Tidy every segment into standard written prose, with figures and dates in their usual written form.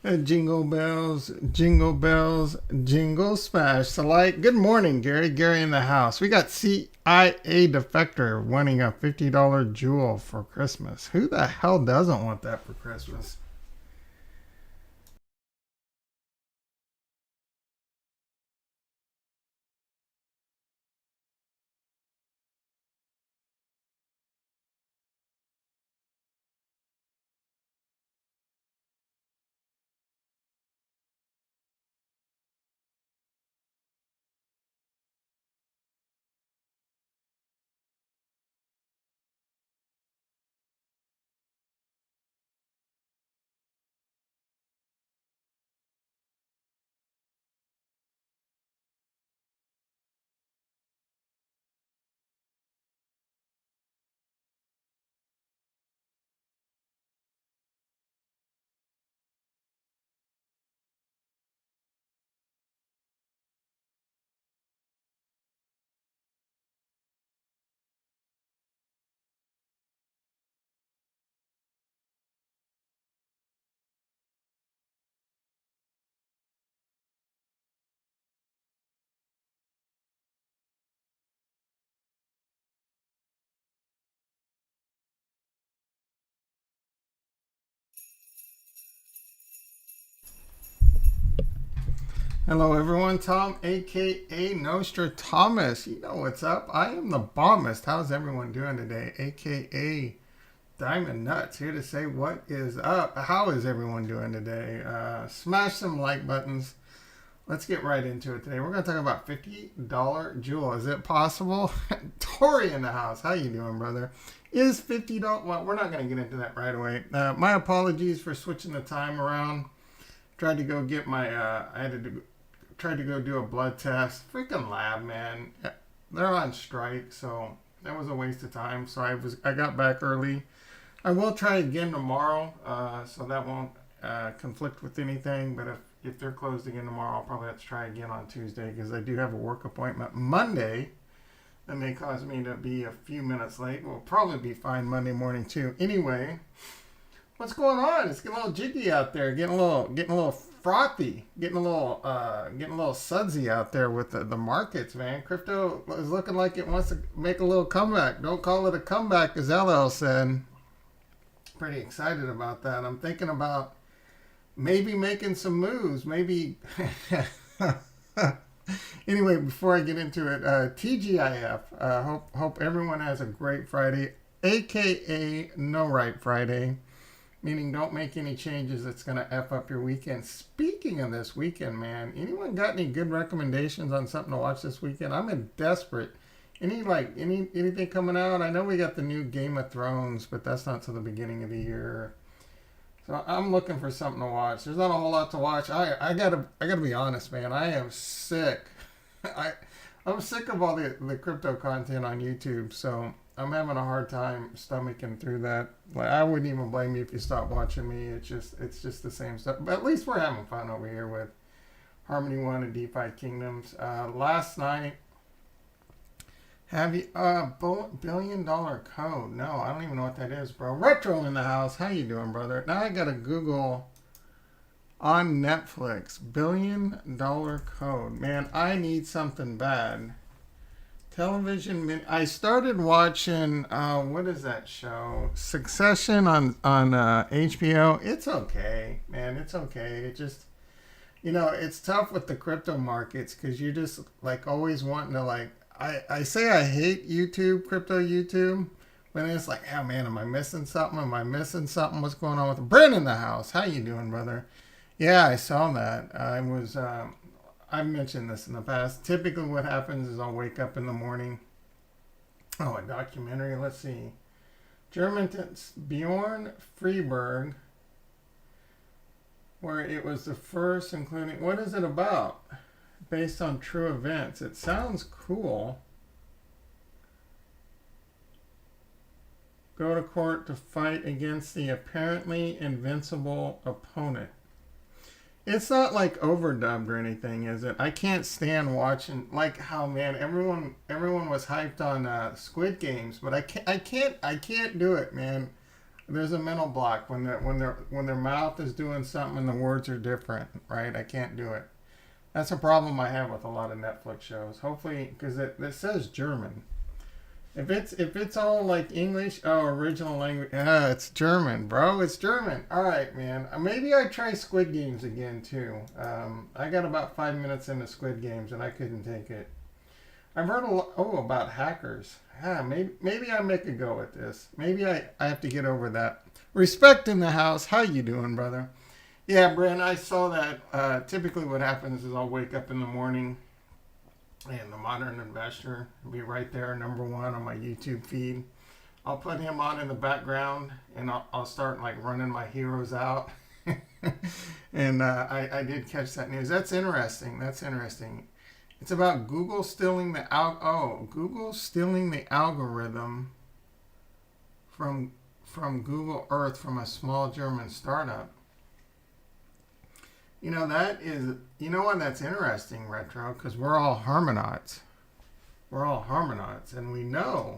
Bells, jingle smash. So like, good morning, Gary. Gary in the house. We got CIA Defector wanting a $50 jewel for Christmas. Who the hell doesn't want that for Christmas? Hello, everyone. Tom, aka Nostra Thomas. You know what's up? I am the bombist. How's everyone doing today? Aka Diamond Nuts here to say what is up. How is everyone doing today? Smash some like buttons. Let's get right into it today. We're going to talk about $50 jewel. Is it possible? Tori in the house. How you doing, brother? Is $50? Well, we're not going to get into that right away. My apologies for switching the time around. Tried to go get my. I had to do, tried to go do a blood test. Freaking lab, man. They're on strike, so that was a waste of time. So I got back early. I will try again tomorrow, so that won't conflict with anything. But if they're closed again tomorrow, I'll probably have to try again on Tuesday because I do have a work appointment Monday that may cause me to be a few minutes late. We'll probably be fine Monday morning too. Anyway, what's going on? It's getting a little jiggy out there, getting a little frothy, getting a little sudsy out there with the markets, man. Crypto is looking like it wants to make a little comeback. Don't call it a comeback, as LL said. Pretty excited about that. I'm thinking about maybe making some moves. Maybe. Anyway, before I get into it, TGIF. Hope everyone has a great Friday, aka No Right Friday. Meaning don't make any changes that's going to F up your weekend. Speaking of this weekend, man, anyone got any good recommendations on something to watch this weekend? I'm in desperate. Anything coming out? I know we got the new Game of Thrones, but that's not till the beginning of the year. So I'm looking for something to watch. There's not a whole lot to watch. I gotta be honest, man. I am sick. I'm sick of all the crypto content on YouTube, so I'm having a hard time stomaching through that. Like, I wouldn't even blame you if you stopped watching me. It's just the same stuff. But at least we're having fun over here with Harmony One and Defikingdoms. Last night, have you $1 billion code? No, I don't even know what that is, bro. Retro in the house. How you doing, brother? Now I gotta Google on Netflix $1 billion code. Man, I need something bad. Television. I started watching. What is that show? Succession on HBO. It's okay, man. It's okay. It just, it's tough with the crypto markets because you're just like always wanting to like. I say I hate YouTube, crypto YouTube, but it's like, oh man, am I missing something? Am I missing something? What's going on with Brent in the house? How you doing, brother? Yeah, I saw that. I've mentioned this in the past. Typically, what happens is I'll wake up in the morning. Oh, a documentary. Let's see. German Bjorn Freeberg, where it was the first, including. What is it about? Based on true events. It sounds cool. Go to court to fight against the apparently invincible opponent. It's not like overdubbed or anything, is it? I can't stand watching like how man everyone was hyped on Squid Games, but I can't do it, man. There's a mental block when their mouth is doing something and the words are different, right? I can't do it. That's a problem I have with a lot of Netflix shows. Hopefully, because it says German. If it's all like English, oh, original language, it's German, bro. It's German. All right, man. Maybe I try Squid Games again too. I got about 5 minutes into Squid Games and I couldn't take it. I've heard a lot, about hackers. Maybe I make a go at this. Maybe I have to get over that. Respect in the house. How you doing, brother? Yeah, Brent, I saw that. Typically what happens is I'll wake up in the morning and the Modern Investor will be right there, #1 on my YouTube feed. I'll put him on in the background and I'll start like running my heroes out. And I did catch that news. That's interesting. That's interesting. It's about Google stealing the Google stealing the algorithm from Google Earth from a small German startup. You know what, that's interesting, Retro, because we're all harmonauts. We're all harmonauts, and we know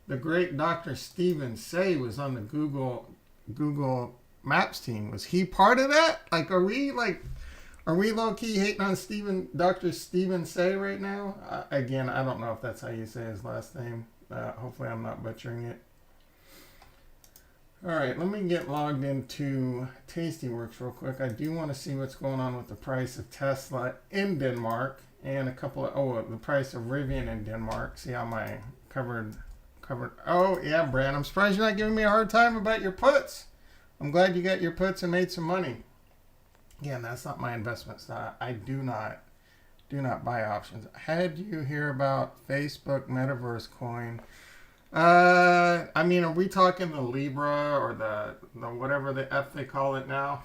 the great Dr. Stephen Say was on the Google Maps team. Was he part of that? Are we low key hating on Dr. Stephen Say right now? Again, I don't know if that's how you say his last name. Hopefully, I'm not butchering it. All right, let me get logged into Tastyworks real quick. I do want to see what's going on with the price of Tesla in Denmark and a couple of the price of Rivian in Denmark. See how my covered. Oh yeah, Brad, I'm surprised you're not giving me a hard time about your puts. I'm glad you got your puts and made some money. Again, that's not my investment style. I do not buy options. Had you hear about Facebook Metaverse coin? I mean, are we talking the Libra or the whatever the F they call it now?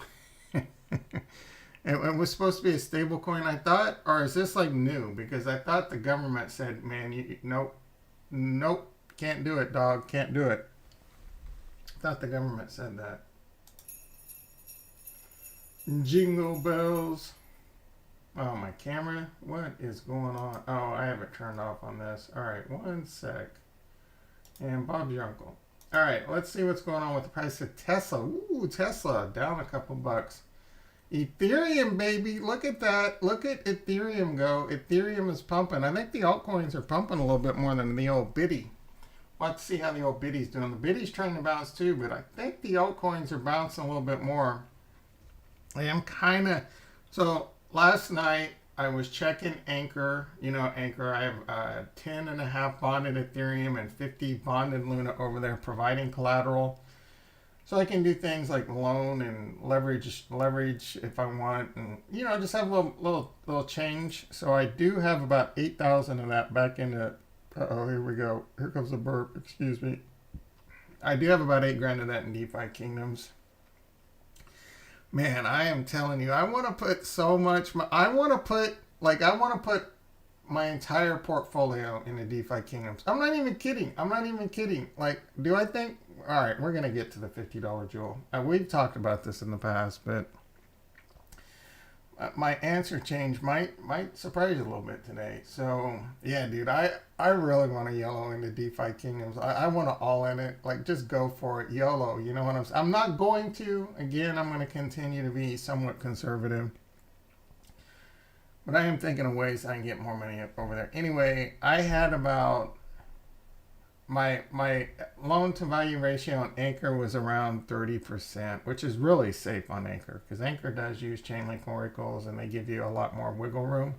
It was supposed to be a stable coin, I thought, or is this like new? Because I thought the government said, man, nope, can't do it, dog, can't do it. I thought the government said that. Jingle bells. Oh, my camera, what is going on? Oh, I have it turned off on this. All right, one sec. And Bob's your uncle. All right, let's see what's going on with the price of Tesla. Ooh, Tesla down a couple bucks. Ethereum, baby, look at that. Look at Ethereum go. Ethereum is pumping. I think the altcoins are pumping a little bit more than the old biddy. We'll have to see how the old biddy's doing. The biddy's trying to bounce too, but I think the altcoins are bouncing a little bit more. I am so last night I was checking Anchor. You know, Anchor, I have 10.5 bonded Ethereum and 50 bonded Luna over there providing collateral. So I can do things like loan and leverage if I want, and just have a little change. So I do have about 8,000 of that back into. Here we go. Here comes the burp. Excuse me. I do have about $8,000 of that in Defikingdoms. Man, I am telling you, I want to put so much. I want to put my entire portfolio into Defikingdoms. I'm not even kidding. Like, do I think? All right, we're gonna get to the $50 jewel. We've talked about this in the past, but my answer change might surprise you a little bit today. So yeah, dude, I really want to YOLO into Defikingdoms. I want to all in it. Like, just go for it, YOLO. You know what I'm saying? I'm not going to. Again, I'm going to continue to be somewhat conservative, but I am thinking of ways I can get more money up over there. Anyway, I had about my loan to value ratio on Anchor was around 30%, which is really safe on Anchor because Anchor does use Chainlink oracles and they give you a lot more wiggle room.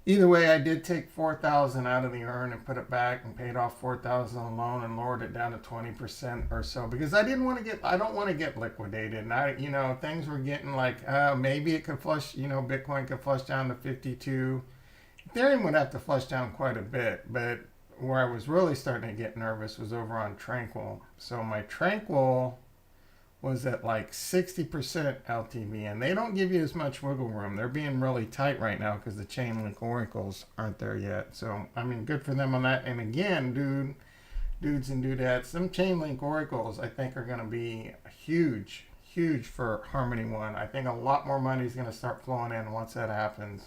Either way, I did take 4,000 out of the earn and put it back and paid off 4,000 on loan and lowered it down to 20% or so because I don't want to get liquidated. And things were getting like, maybe it could flush, Bitcoin could flush down to 52. Ethereum would have to flush down quite a bit, but where I was really starting to get nervous was over on Tranquil. So my Tranquil was at like 60% LTV, and they don't give you as much wiggle room. They're being really tight right now because the Chainlink oracles aren't there yet. So, I mean, good for them on that. And again, dudes and dudettes, them Chainlink oracles I think are going to be huge for Harmony One. I think a lot more money is going to start flowing in once that happens.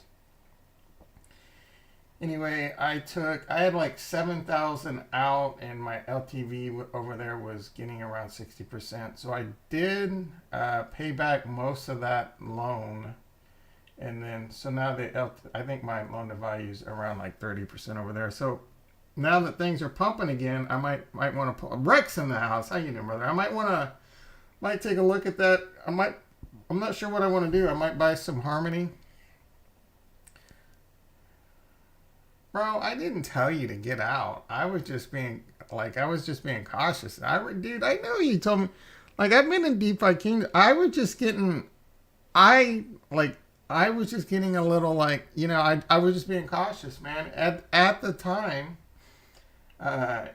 Anyway, I had like 7,000 out, and my LTV over there was getting around 60%. So I did pay back most of that loan. And then, so now I think my loan to value is around like 30% over there. So now that things are pumping again, I might want to put Rex in the house. How you doing, brother? I might take a look at that. I'm not sure what I want to do. I might buy some Harmony. Bro, I didn't tell you to get out. I was just being cautious. Dude, I know you told me. Like, I've been in Defikingdoms. I was just getting a little like, I was just being cautious, man. At the time,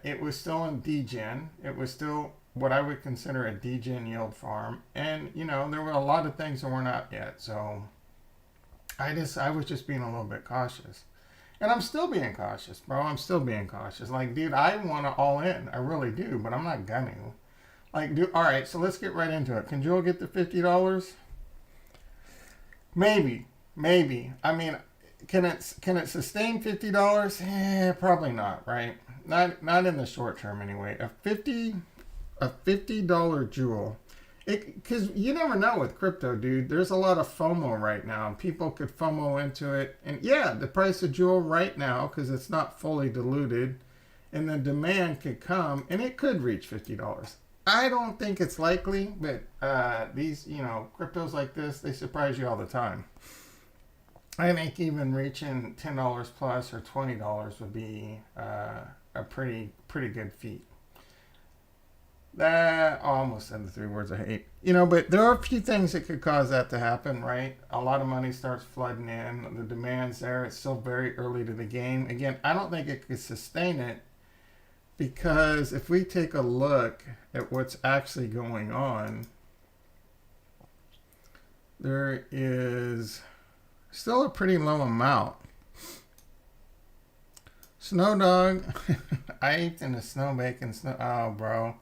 it was still in degen. It was still what I would consider a degen yield farm, and there were a lot of things that were not yet. So I was just being a little bit cautious, and I'm still being cautious, bro. I'm still being cautious. Like, dude, I want to all in. I really do, but I'm not gunning. Like, dude, all right. So let's get right into it. Can Joel get the $50? Maybe. I mean, can it sustain $50? Probably not, right? Not in the short term anyway. A $50 jewel. Because you never know with crypto, dude. There's a lot of FOMO right now, and people could FOMO into it. And yeah, the price of jewel right now, because it's not fully diluted, and the demand could come, and it could reach $50. I don't think it's likely, but these, cryptos like this, they surprise you all the time. I think even reaching $10 plus or $20 would be a pretty good feat. That almost said the three words I hate. But there are a few things that could cause that to happen, right? A lot of money starts flooding in. The demand's there. It's still very early to the game. Again, I don't think it could sustain it, because if we take a look at what's actually going on, there is still a pretty low amount. Snow Dog, I ate in the snow bacon. Oh, bro.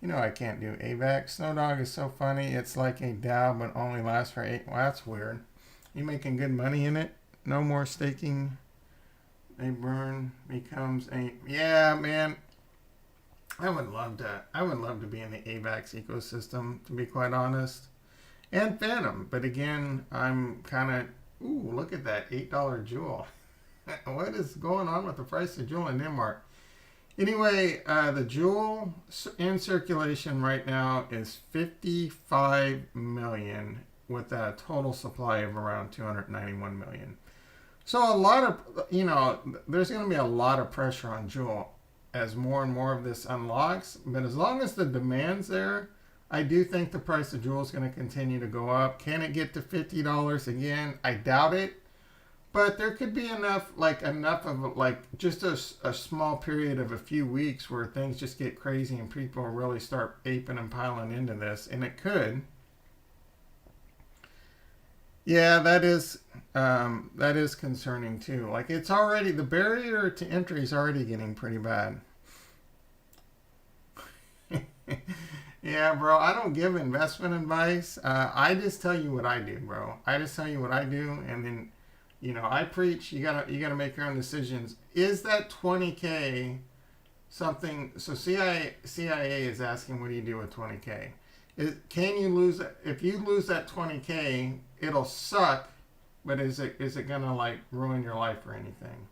I can't do AVAX. Snow Dog is so funny. It's like a DAO, but only lasts for 8. Well, that's weird. You making good money in it? No more staking. A burn becomes a... Yeah, man. I would love to be in the AVAX ecosystem, to be quite honest. And Phantom. But again, I'm kind of... Ooh, look at that $8 jewel. What is going on with the price of jewel in Denmark? Anyway, the jewel in circulation right now is 55 million, with a total supply of around 291 million. So a lot of, there's going to be a lot of pressure on jewel as more and more of this unlocks. But as long as the demand's there, I do think the price of jewel is going to continue to go up. Can it get to $50 again? I doubt it. But there could be enough of just a small period of a few weeks where things just get crazy and people really start aping and piling into this, and it could. Yeah, that is concerning too. Like, it's already, the barrier to entry is already getting pretty bad. Yeah, bro, I don't give investment advice. I just tell you what I do, bro. I just tell you what I do, and then I preach. You gotta make your own decisions. Is that 20K something? So CIA is asking, what do you do with 20K? Can you lose it? If you lose that 20K, it'll suck. But is it gonna ruin your life or anything?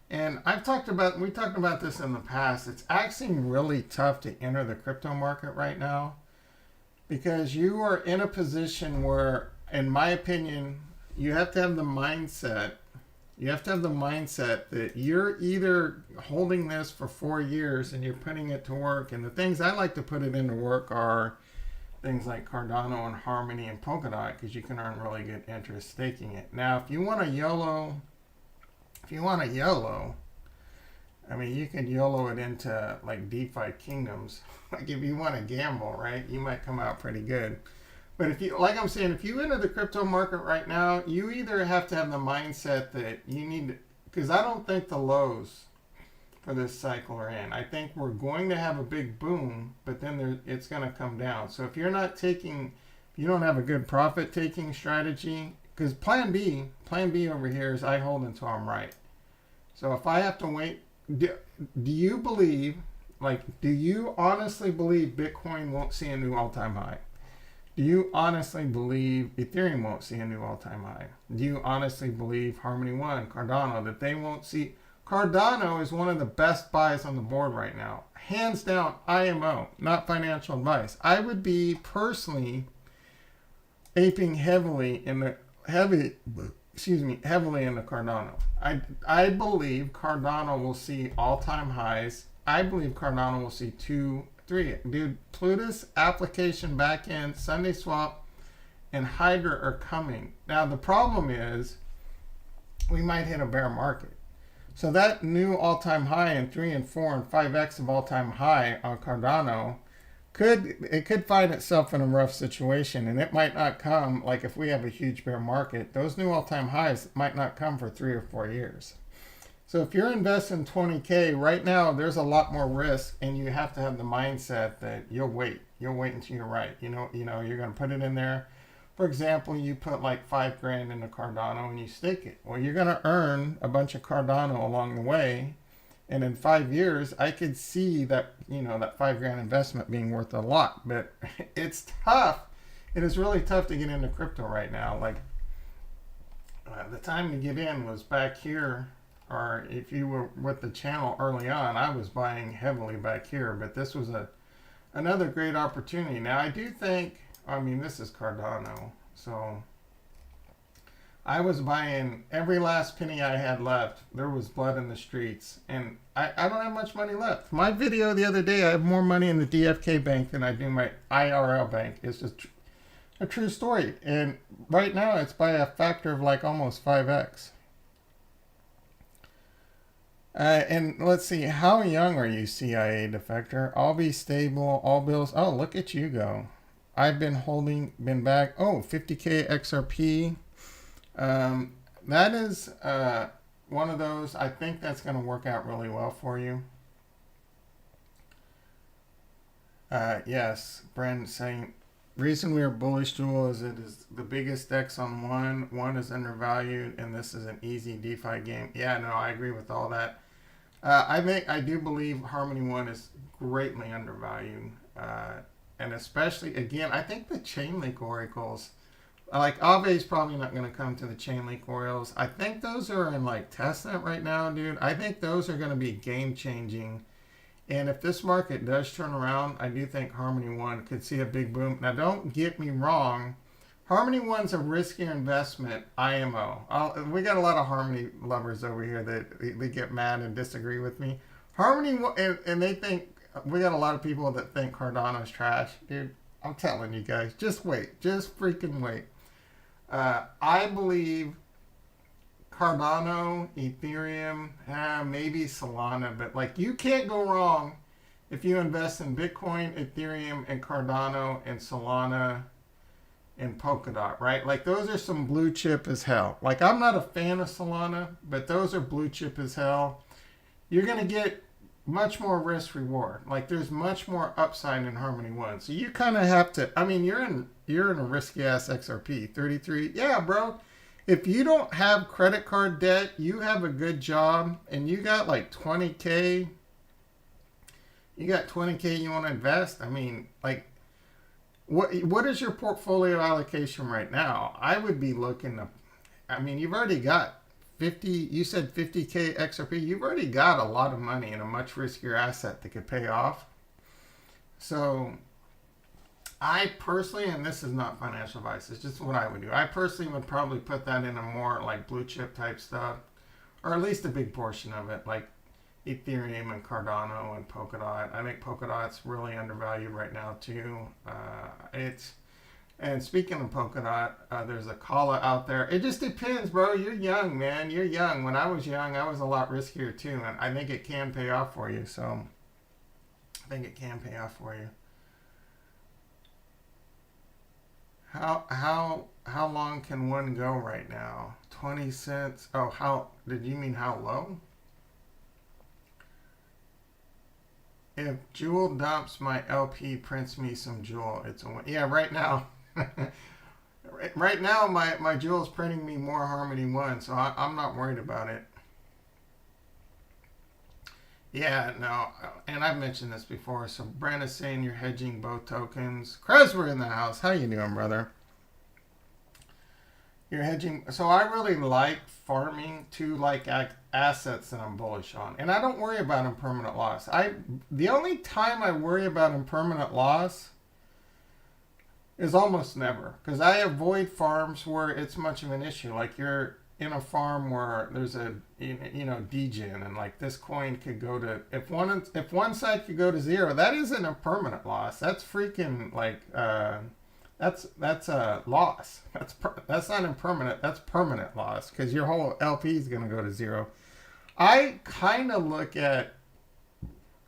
And we talked about this in the past. It's actually really tough to enter the crypto market right now, because you are in a position where, in my opinion, you have to have the mindset. That you're either holding this for 4 years and you're putting it to work. And the things I like to put it into work are things like Cardano and Harmony and Polkadot, because you can earn really good interest staking it. Now, if you want to YOLO, I mean, you can YOLO it into like Defikingdoms. Like, if you want to gamble, right, you might come out pretty good. But if you enter the crypto market right now, you either have to have the mindset that you need, because I don't think the lows for this cycle are in. I think we're going to have a big boom, but then it's going to come down. So if you don't have a good profit taking strategy, because plan B over here is I hold until I'm right. So if I have to wait, do you believe, do you honestly believe Bitcoin won't see a new all-time high? Do you honestly believe Ethereum won't see a new all-time high? Do you honestly believe Harmony One, Cardano, that they won't see? Cardano is one of the best buys on the board right now. Hands down, IMO, not financial advice. I would be personally aping heavily in the heavily in the Cardano. I believe Cardano will see all-time highs. I believe Cardano will see 2, 3. Dude, Plutus, application backend, Sunday swap, and Hydra are coming. Now the problem is we might hit a bear market. So that new all-time high in 3 and 4 and 5x of all-time high on Cardano could find itself in a rough situation, and it might not come, like if we have a huge bear market, those new all-time highs might not come for 3 or 4 years. So if you're investing 20K right now, there's a lot more risk, and you have to have the mindset that you'll wait until you're right. You know, you're going to put it in there. For example, you put like $5,000 into Cardano and you stake it. Well, you're going to earn a bunch of Cardano along the way. And in 5 years, I could see that, that $5,000 investment being worth a lot. But it's tough. It is really tough to get into crypto right now. The time to get in was back here, or if you were with the channel early on, I was buying heavily back here. But this was another great opportunity. Now, I do think, this is Cardano. So I was buying every last penny I had left. There was blood in the streets. And I don't have much money left. My video the other day, I have more money in the DFK bank than I do my IRL bank. It's just a true story. And right now, it's by a factor of like almost 5x. And let's see, how young are you, CIA defector? I'll be stable, all bills. Oh, look at you go. I've been back. Oh, 50K XRP. That is one of those. I think that's going to work out really well for you. Yes, Brandon saying, reason we are bullish, Jewel, is it is the biggest DEX on one. One is undervalued, and this is an easy DeFi game. Yeah, no, I agree with all that. I do believe Harmony One is greatly undervalued. And especially, again, I think the Chainlink oracles, like Aave is probably not going to come to the Chainlink oracles. I think those are in like testnet right now, dude. I think those are going to be game changing. And if this market does turn around, I do think Harmony One could see a big boom. Now, don't get me wrong. Harmony One's a riskier investment, IMO. We got a lot of Harmony lovers over here that they get mad and disagree with me. Harmony, and they think, we got a lot of people that think Cardano's trash. Dude, I'm telling you guys, just wait. Just freaking wait. I believe Cardano, Ethereum, maybe Solana, but like you can't go wrong if you invest in Bitcoin, Ethereum, and Cardano, and Solana, and Polkadot, right? Like those are some blue chip as hell. Like I'm not a fan of Solana, but those are blue chip as hell. You're going to get much more risk reward. Like there's much more upside in Harmony One. So you kind of have to, you're in a risky ass XRP 33. Yeah, bro. If you don't have credit card debt, you have a good job and you got like 20K, you want to invest. What is your portfolio allocation right now? I would be looking to, you've already got 50, you said 50K XRP, you've already got a lot of money in a much riskier asset that could pay off. So I personally, and this is not financial advice, it's just what I would do. I personally would probably put that in a more like blue chip type stuff, or at least a big portion of it, like Ethereum and Cardano and Polkadot. I think Polkadot's really undervalued right now too. And speaking of Polkadot, there's a call out there. It just depends, bro. You're young, man. You're young. When I was young, I was a lot riskier too, and I think it can pay off for you. So I think it can pay off for you. How long can one go right now? 20 cents. Oh, how did you mean how low? If Jewel dumps my LP, prints me some Jewel. It's a win. Yeah, right now. right now, my Jewel's printing me more Harmony 1, so I'm not worried about it. Yeah, no, and I've mentioned this before. So Brandon's saying you're hedging both tokens. Trezor in the house. How you doing, brother? You're hedging. So I really like farming two like assets that I'm bullish on, and I don't worry about impermanent loss. The only time I worry about impermanent loss is almost never, because I avoid farms where it's much of an issue. Like you're in a farm where there's a degen, and like this coin could go to, if one side could go to zero, that isn't a permanent loss. That's freaking like that's a loss. That's not impermanent. That's permanent loss, because your whole LP is going to go to zero. I kind of look at,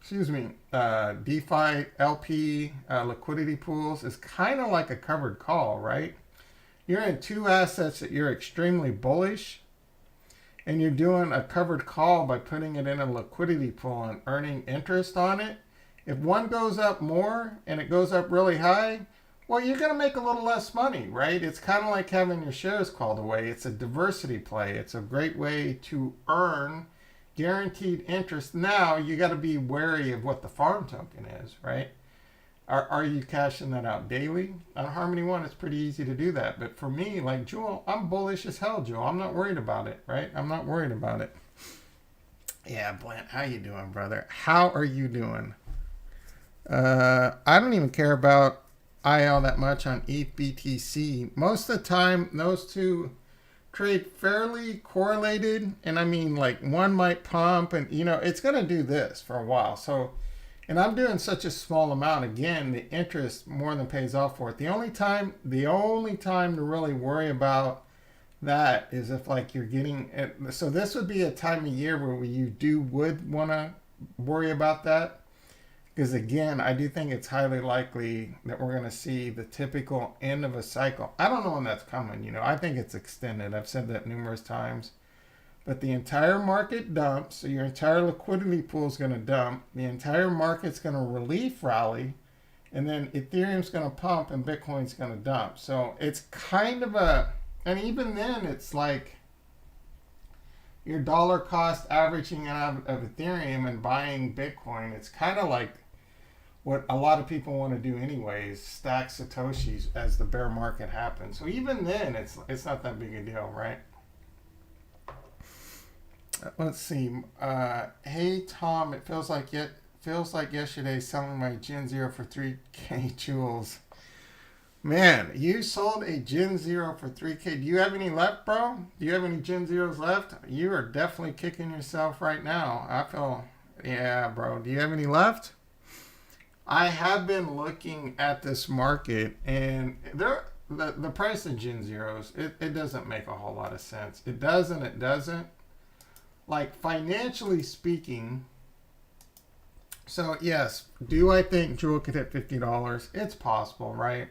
DeFi LP liquidity pools is kind of like a covered call, right? You're in two assets that you're extremely bullish, and you're doing a covered call by putting it in a liquidity pool and earning interest on it. If one goes up more and it goes up really high, well, you're going to make a little less money, right? It's kind of like having your shares called away. It's a diversity play. It's a great way to earn guaranteed interest. Now, you got to be wary of what the farm token is, right? Are you cashing that out daily? On Harmony 1, it's pretty easy to do that. But for me, like Jewel, I'm bullish as hell, Jewel. I'm not worried about it, right? I'm not worried about it. Yeah, Blant, how you doing, brother? How are you doing? I don't even care about IL that much on ETH BTC. Most of the time, those two trade fairly correlated. And I mean, like one might pump and, it's going to do this for a while. So, and I'm doing such a small amount. Again, the interest more than pays off for it. The only time to really worry about that is if like you're getting it. So this would be a time of year where would want to worry about that. Because again, I do think it's highly likely that we're going to see the typical end of a cycle. I don't know when that's coming. I think it's extended. I've said that numerous times. But the entire market dumps, so your entire liquidity pool is going to dump. The entire market's going to relief rally, and then Ethereum's going to pump and Bitcoin's going to dump. So it's kind of and even then it's like your dollar cost averaging out of Ethereum and buying Bitcoin. It's kind of like what a lot of people want to do anyways, stack Satoshis as the bear market happens. So even then, it's not that big a deal, right? Let's see. Hey Tom, it feels like yesterday selling my Gen Zero for 3K jewels. Man, you sold a Gen Zero for 3K. Do you have any left, bro? Do you have any Gen Zeros left? You are definitely kicking yourself right now. Yeah, bro. Do you have any left? I have been looking at this market, and the price of Gen Zeros, it doesn't make a whole lot of sense. It doesn't. Like, financially speaking, so yes, do I think Jewel could hit $50? It's possible, right?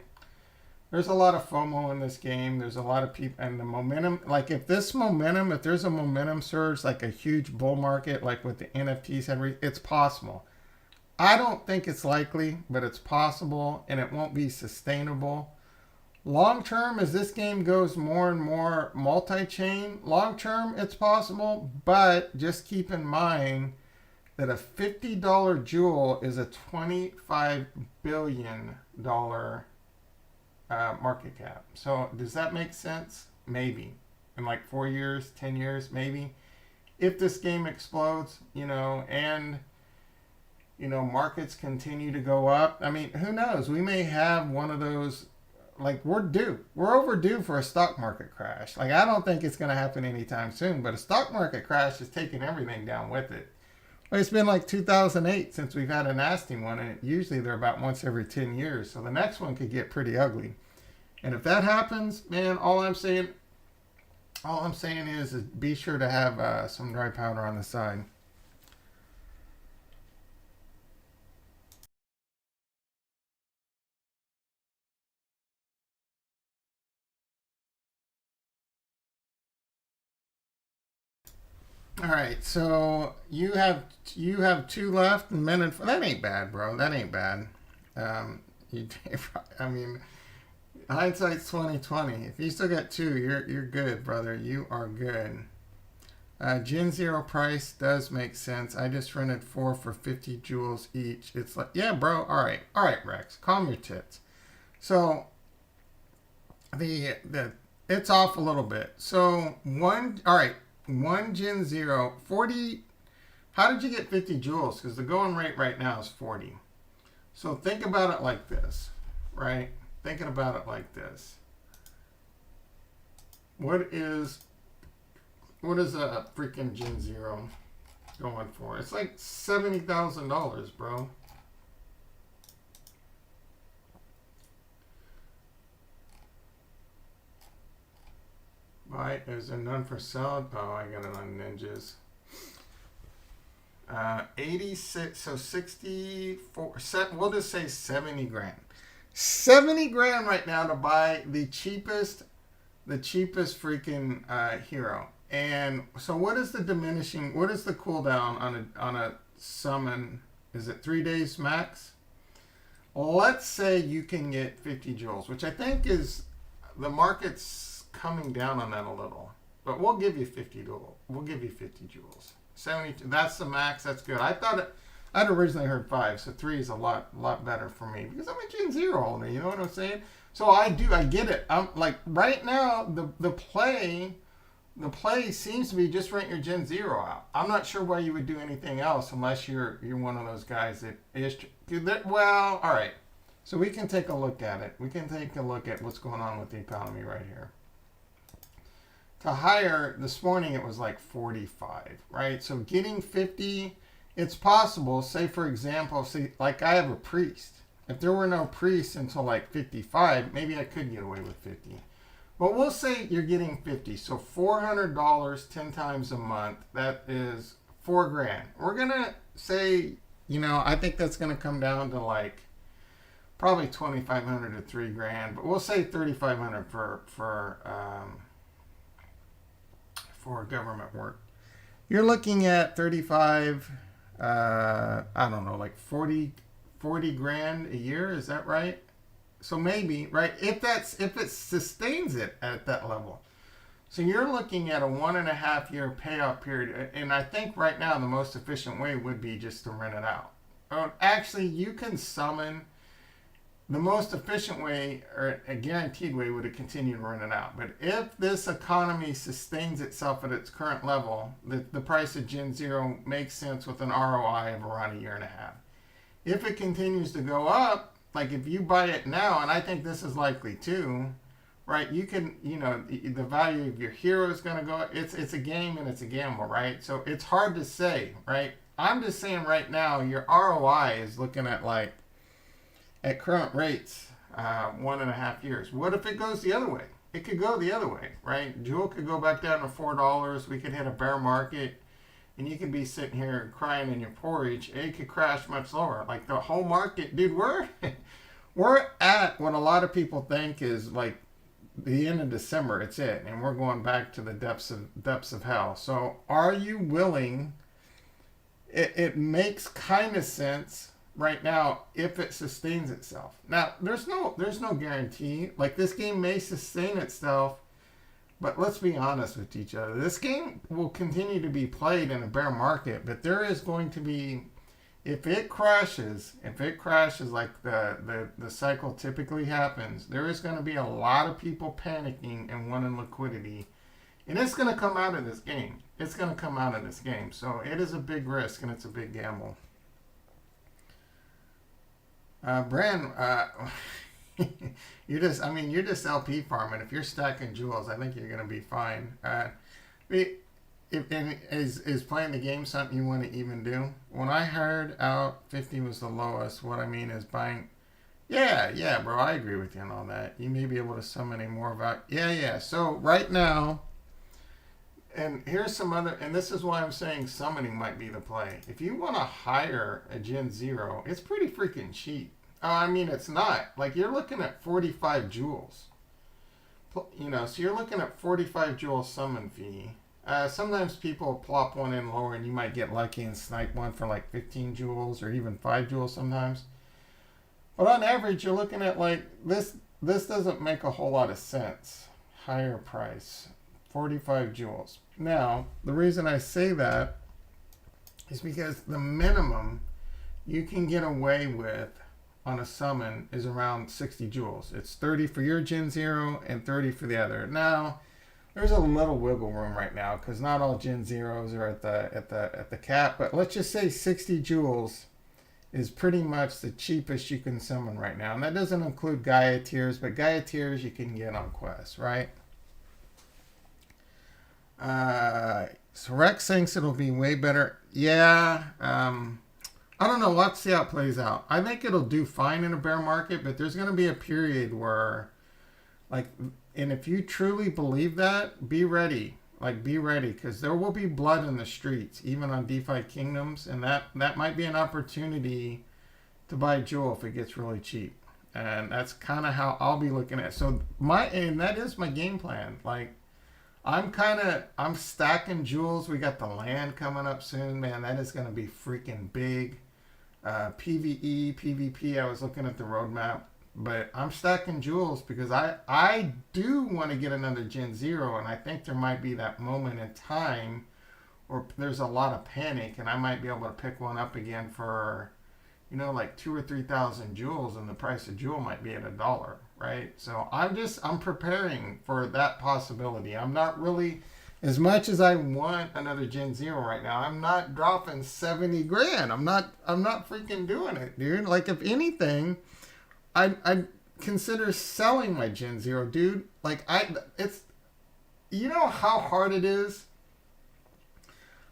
There's a lot of FOMO in this game. There's a lot of people, and the momentum, like if there's a momentum surge, like a huge bull market, like with the NFTs, it's possible. I don't think it's likely, but it's possible, and it won't be sustainable. Long term, as this game goes more and more multi-chain, long term, it's possible, but just keep in mind that a $50 jewel is a $25 billion market cap. So does that make sense? Maybe. In like 4 years, 10 years, maybe. If this game explodes, and markets continue to go up. I mean, who knows? We may have one of those, like we're overdue for a stock market crash. Like I don't think it's going to happen anytime soon, but a stock market crash is taking everything down with it. Well, it's been like 2008 since we've had a nasty one, and usually they're about once every 10 years. So the next one could get pretty ugly. And if that happens, man, all I'm saying is be sure to have some dry powder on the side. All right, so you have two left, and that ain't bad, bro. That ain't bad. I mean, Hindsight's 2020. If you still got two, you're good, brother. You are good. Gen Zero price does make sense. I just rented 4 for 50 joules each. It's like, yeah, bro. All right, Rex. Calm your tits. So the it's off a little bit. So one Gen Zero 40. How did you get 50 joules? Because the going rate right now is 40. So think about it like this, right? Thinking about it like this. What is a freaking Gen Zero going for? It's like $70,000, bro. Buy, is there none for sale? Oh, I got it on Ninjas. 86, so 64, we'll just say 70 grand. 70 grand right now to buy the cheapest freaking hero. And so what is the diminishing, what is the cooldown on a summon? Is it 3 days max? Let's say you can get 50 joules, which I think is, the market's coming down on that a little. But we'll give you 50 joules. We'll give you 50 joules. 70, that's the max, that's good. I'd originally heard 5, so 3 is a lot better for me because I'm a Gen Zero holder, you know what I'm saying? So I get it. I'm like, right now the play seems to be just rent your Gen Zero out. I'm not sure why you would do anything else unless you're one of those guys that is, well, all right. So we can take a look at it. We can take a look at what's going on with the economy right here. To hire, this morning it was like 45, right? So getting 50, it's possible. Say, for example, like I have a priest. If there were no priests until like 55, maybe I could get away with 50. But we'll say you're getting 50. So $400, 10 times a month, that is $4 grand. We're going to say, I think that's going to come down to like probably 2,500 to 3 grand. But we'll say 3,500 for government work. You're looking at 35, I don't know, like 40 grand a year. Is that right? So maybe, right? If it sustains it at that level. So you're looking at a 1.5 year payoff period. And I think right now the most efficient way would be just to rent it out. Actually, you can summon. The most efficient way, or a guaranteed way, would have continued to rent it out. But if this economy sustains itself at its current level, the price of Gen Zero makes sense with an ROI of around 1.5 years. If it continues to go up, like if you buy it now, and I think this is likely too, right? You can, the value of your hero is going to go up. It's a game and it's a gamble, right? So it's hard to say, right? I'm just saying right now, your ROI is looking at like, at current rates, 1.5 years. What if it goes the other way? It could go the other way, right? Jewel could go back down to $4. We could hit a bear market, and you could be sitting here crying in your porridge. It could crash much lower. Like the whole market, dude. We're at what a lot of people think is like the end of December. It's it, and we're going back to the depths of hell. So, are you willing? It makes kind of sense right now if it sustains itself. Now there's no guarantee. Like this game may sustain itself, but let's be honest with each other. This game will continue to be played in a bear market, but there is going to be, if it crashes like the cycle typically happens, there is going to be a lot of people panicking and wanting liquidity. And it's going to come out of this game. So it is a big risk and it's a big gamble. Bran, you're just LP farming. If you're stacking jewels, I think you're going to be fine. Is playing the game something you want to even do? When I heard out 50 was the lowest, what I mean is buying. Yeah, bro, I agree with you on all that. You may be able to summon a more value. Yeah. So right now, and here's some other, and this is why I'm saying summoning might be the play. If you want to hire a Gen Zero, it's pretty freaking cheap. It's not. Like, you're looking at 45 joules. So you're looking at 45 joule summon fee. Sometimes people plop one in lower and you might get lucky and snipe one for like 15 joules or even 5 joules sometimes. But on average, you're looking at like this. this doesn't make a whole lot of sense. Higher price, 45 joules. Now, the reason I say that is because the minimum you can get away with on a summon is around 60 joules. It's 30 for your Gen 0 and 30 for the other. Now, there's a little wiggle room right now because not all Gen 0s are at the cap, but let's just say 60 joules is pretty much the cheapest you can summon right now. And that doesn't include Gaia tiers, but Gaia tiers you can get on Quest, right? So Rex thinks it'll be way better. Yeah, I don't know. Let's see how it plays out. I think it'll do fine in a bear market, but there's going to be a period where, like, and if you truly believe that, be ready. Like, be ready, because there will be blood in the streets, even on Defikingdoms, and that might be an opportunity to buy Jewel if it gets really cheap. And that's kind of how I'll be looking at it. So and that is my game plan. Like, I'm stacking jewels. We got the land coming up soon, man. That is going to be freaking big. PvE, PvP, I was looking at the roadmap. But I'm stacking jewels because I do want to get another Gen 0, and I think there might be that moment in time where there's a lot of panic, and I might be able to pick one up again for, like 2,000 or 3,000 jewels, and the price of jewel might be at $1, right? So I'm preparing for that possibility. I'm not really, as much as I want another Gen 0 right now, I'm not dropping 70 grand. I'm not freaking doing it, dude. Like, if anything, I consider selling my Gen 0, dude. Like, you know how hard it is?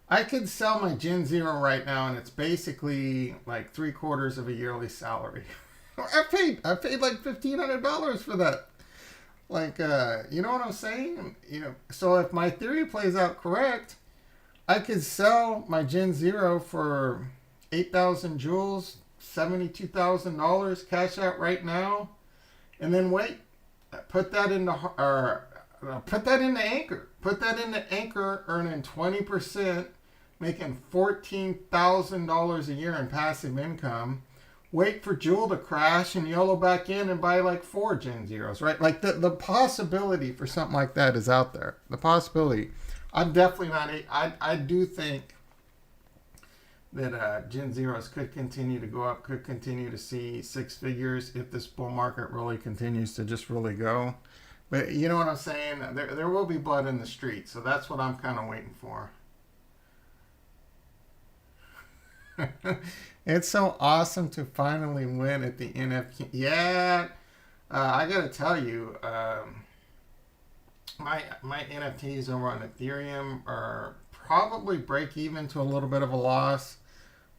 I could sell my Gen 0 right now, and it's basically like 3/4 of a yearly salary. I paid like $1,500 for that. Like, you know what I'm saying? So if my theory plays out correct, I could sell my Gen 0 for 8,000 jewels, $72,000 cash out right now, and then wait, put that into Anchor. Put that into Anchor, earning 20%, making $14,000 a year in passive income. Wait for Jewel to crash and YOLO back in and buy like 4 Gen 0s, right? Like, the possibility for something like that is out there. The possibility. I'm definitely not. I do think that Gen 0s could continue to go up, could continue to see 6 figures if this bull market really continues to just really go. But you know what I'm saying? There will be blood in the street, so that's what I'm kind of waiting for. It's so awesome to finally win at the NFT. Yeah, I got to tell you, my NFTs over on Ethereum are probably break even to a little bit of a loss.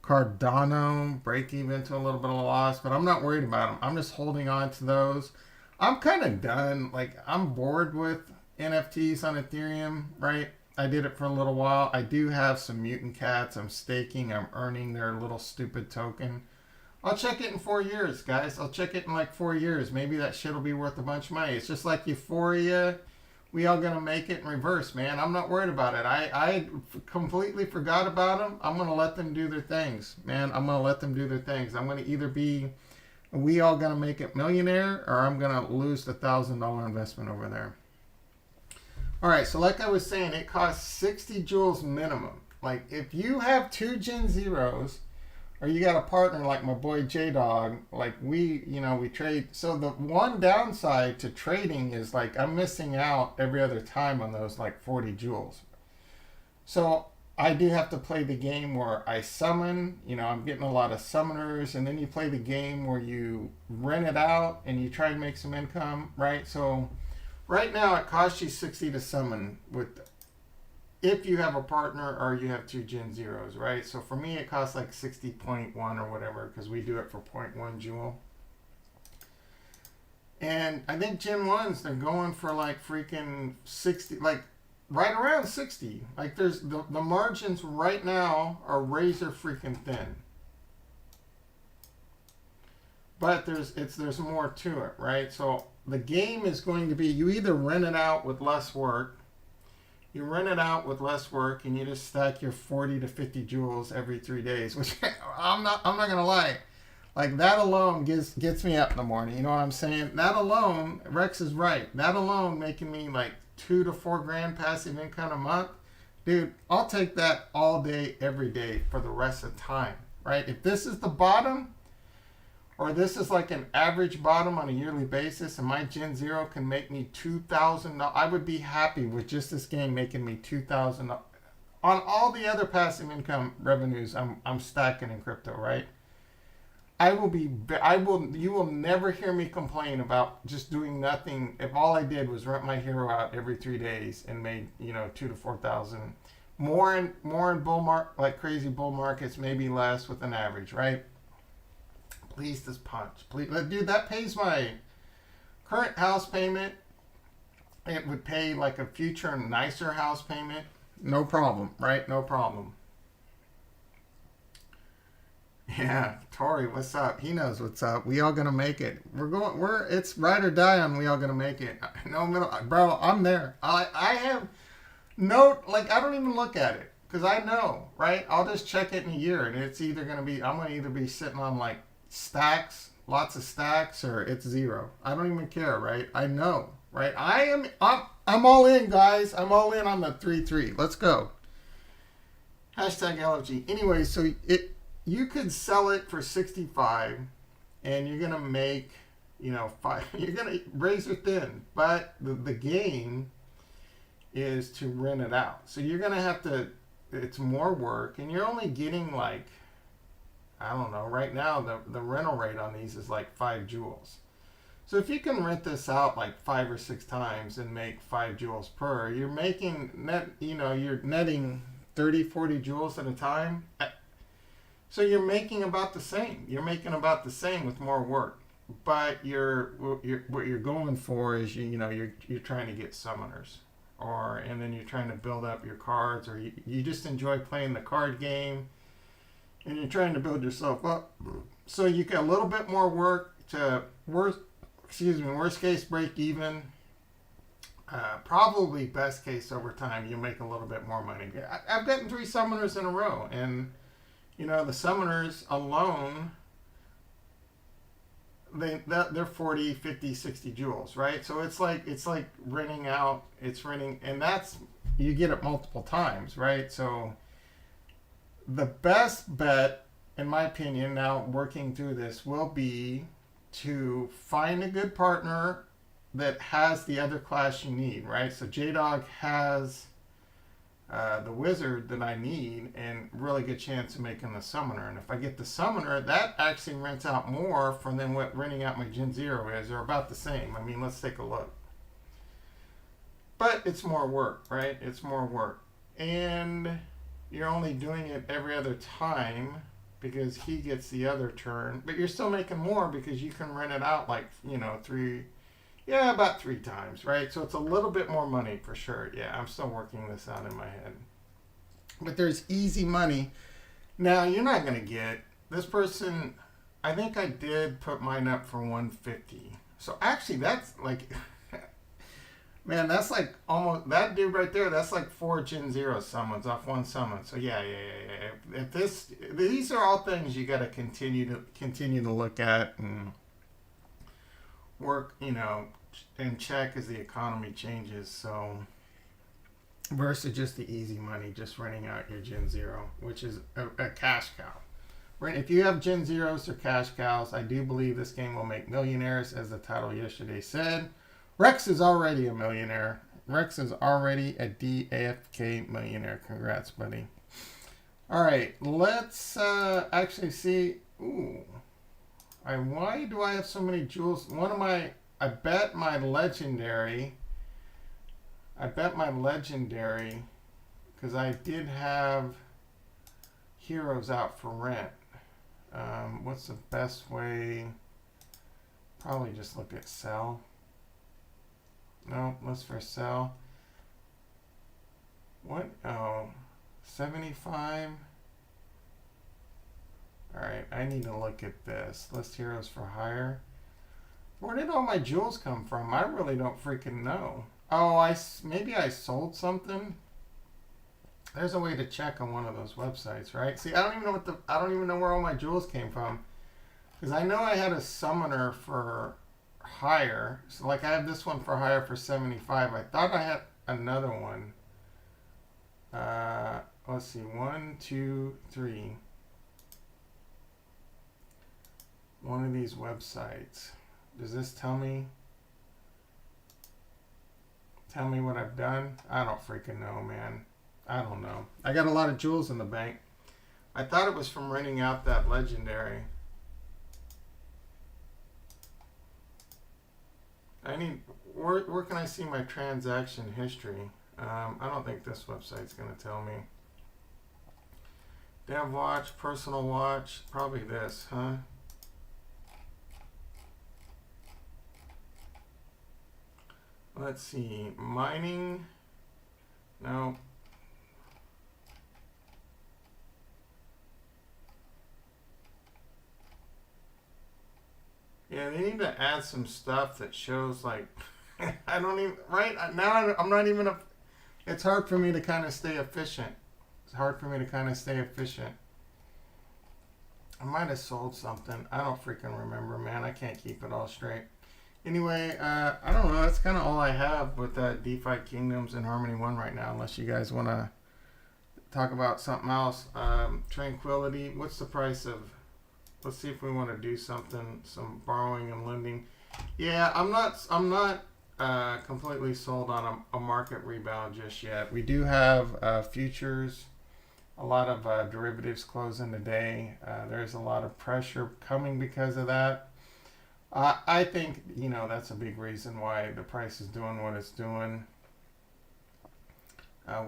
Cardano, break even to a little bit of a loss, but I'm not worried about them. I'm just holding on to those. I'm kind of done. Like, I'm bored with NFTs on Ethereum, right? I did it for a little while. I do have some mutant cats. I'm staking. I'm earning their little stupid token. I'll check it in 4 years, guys. I'll check it in like 4 years. Maybe that shit will be worth a bunch of money. It's just like Euphoria. We all gonna make it in reverse, man. I'm not worried about it. I completely forgot about them. I'm gonna let them do their things, man. I'm gonna let them do their things. I'm gonna either be we all gonna make it millionaire, or I'm gonna lose the $1,000 investment over there. All right, so like I was saying, it costs 60 joules minimum. Like, if you have 2 Gen 0s, or you got a partner like my boy J-Dog, like we trade. So the one downside to trading is, like, I'm missing out every other time on those like 40 joules. So I do have to play the game where I summon, I'm getting a lot of summoners, and then you play the game where you rent it out and you try to make some income, right? So right now it costs you 60 to summon if you have a partner or you have 2 Gen 0s, right? So for me, it costs like 60.1 or whatever, because we do it for 0.1 jewel. And I think Gen 1s, they're going for like freaking 60, like right around 60. Like, there's the margins right now are razor freaking thin. But there's more to it, right? So the game is going to be, you either rent it out with less work, and you just stack your 40 to 50 joules every 3 days, which I'm not gonna lie, Like that alone gets me up in the morning. You know what I'm saying? That alone, Rex is right. That alone making me like 2 to 4 grand passive income a month, dude. I'll take that all day, every day for the rest of the time. Right? If this is the bottom, or this is like an average bottom on a yearly basis, and my Gen Zero can make me $2,000, I would be happy with just this game making me $2,000. On all the other passive income revenues, I'm stacking in crypto, right? You will never hear me complain about just doing nothing. If all I did was rent my hero out every 3 days and made, 2 to 4 thousand, more in like crazy bull markets, maybe less with an average, right? Please, this punch, please, dude. That pays my current house payment. It would pay like a future nicer house payment. No problem, right? No problem. Yeah, Tori, what's up? He knows what's up. We all gonna make it. It's ride or die on we all gonna make it. No middle, bro. I'm there. I have no, like, I don't even look at it because I know, right? I'll just check it in a year, and it's either gonna be, I'm gonna either be sitting on like stacks, lots of stacks, or it's zero. I don't even care, right? I know, right? I'm all in, guys. I'm all in on the 3-3. Let's go. Hashtag LFG. Anyway, so you could sell it for 65, and you're gonna make, five. You're gonna razor thin, but the game is to rent it out. So you're gonna have to. It's more work, and you're only getting like, I don't know. Right now, the rental rate on these is like 5 joules. So if you can rent this out like 5 or 6 times and make 5 joules per, you're making net. You're netting 30, 40 joules at a time. So you're making about the same. You're making about the same with more work, but what you're going for is you're trying to get summoners, and then you're trying to build up your cards, or you just enjoy playing the card game, and you're trying to build yourself up. So you get a little bit more work to worst case break even. Probably best case over time you make a little bit more money. I've gotten 3 summoners in a row, and the summoners alone, they're 40, 50, 60 joules, right? So it's like renting out, and that's, you get it multiple times, right? So the best bet, in my opinion, now working through this, will be to find a good partner that has the other class you need, right? So JDog has the wizard that I need, and really good chance of making the summoner. And if I get the summoner, that actually rents out more than what renting out my Gen Zero is, or about the same. I mean, let's take a look. But it's more work, right? It's more work. And you're only doing it every other time because he gets the other turn. But you're still making more because you can rent it out like, about 3 times, right? So it's a little bit more money for sure. Yeah, I'm still working this out in my head. But there's easy money. Now, you're not going to get this person. I think I did put mine up for 150. So actually, that's like, man, that's like almost, that dude right there, that's like 4 Gen Zero summons off 1 summon. So yeah. These are all things you got to continue to look at and work, and check as the economy changes. So versus just the easy money, just renting out your Gen Zero, which is a cash cow. Right? If you have Gen Zeros or cash cows, I do believe this game will make millionaires, as the title yesterday said. Rex is already a millionaire. Rex is already a DAFK millionaire. Congrats, buddy. All right, let's actually see. Ooh. Why do I have so many jewels? I bet my legendary, because I did have heroes out for rent. What's the best way? Probably just look at sell. No, let's for sell. What? Oh, 75. Alright, I need to look at this. List heroes for hire. Where did all my jewels come from? I really don't freaking know. Oh, maybe I sold something. There's a way to check on one of those websites, right? See, I don't even know where all my jewels came from. Because I know I had a summoner for hire. So like I have this one for hire for 75. I thought I had another one. Let's see. 1, 2, 3. One of these websites. Does this tell me? Tell me what I've done? I don't freaking know, man. I don't know. I got a lot of jewels in the bank. I thought it was from renting out that legendary. I need, where can I see my transaction history? I don't think this website's going to tell me. Dev watch, personal watch, probably this, huh? Let's see, mining, no. Yeah, they need to add some stuff that shows like, I don't even, right now I'm not even, it's hard for me to kind of stay efficient. It's hard for me to kind of stay efficient. I might have sold something. I don't freaking remember, man. I can't keep it all straight. Anyway, I don't know. That's kind of all I have with Defikingdoms and Harmony 1 right now, unless you guys want to talk about something else. Tranquility, what's the price of, let's see if we want to do something, some borrowing and lending. Yeah, I'm not completely sold on a market rebound just yet. We do have futures, a lot of derivatives closing today. There's a lot of pressure coming because of that. I think, you know, that's a big reason why the price is doing what it's doing.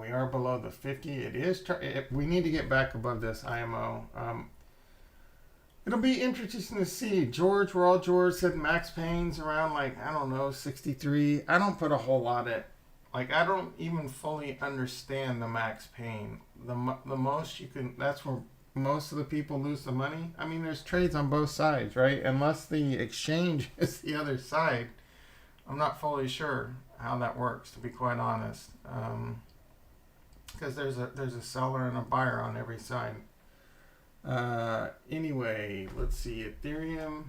We are below the 50. It is. We need to get back above this IMO. It'll be interesting to see. George said max pain's around like, I don't know, 63. I don't put a whole lot at, like, I don't even fully understand the max pain. The most you can, that's where most of the people lose the money. I mean, there's trades on both sides, right? Unless the exchange is the other side, I'm not fully sure how that works, to be quite honest. Because there's a seller and a buyer on every side. Anyway, let's see. Ethereum,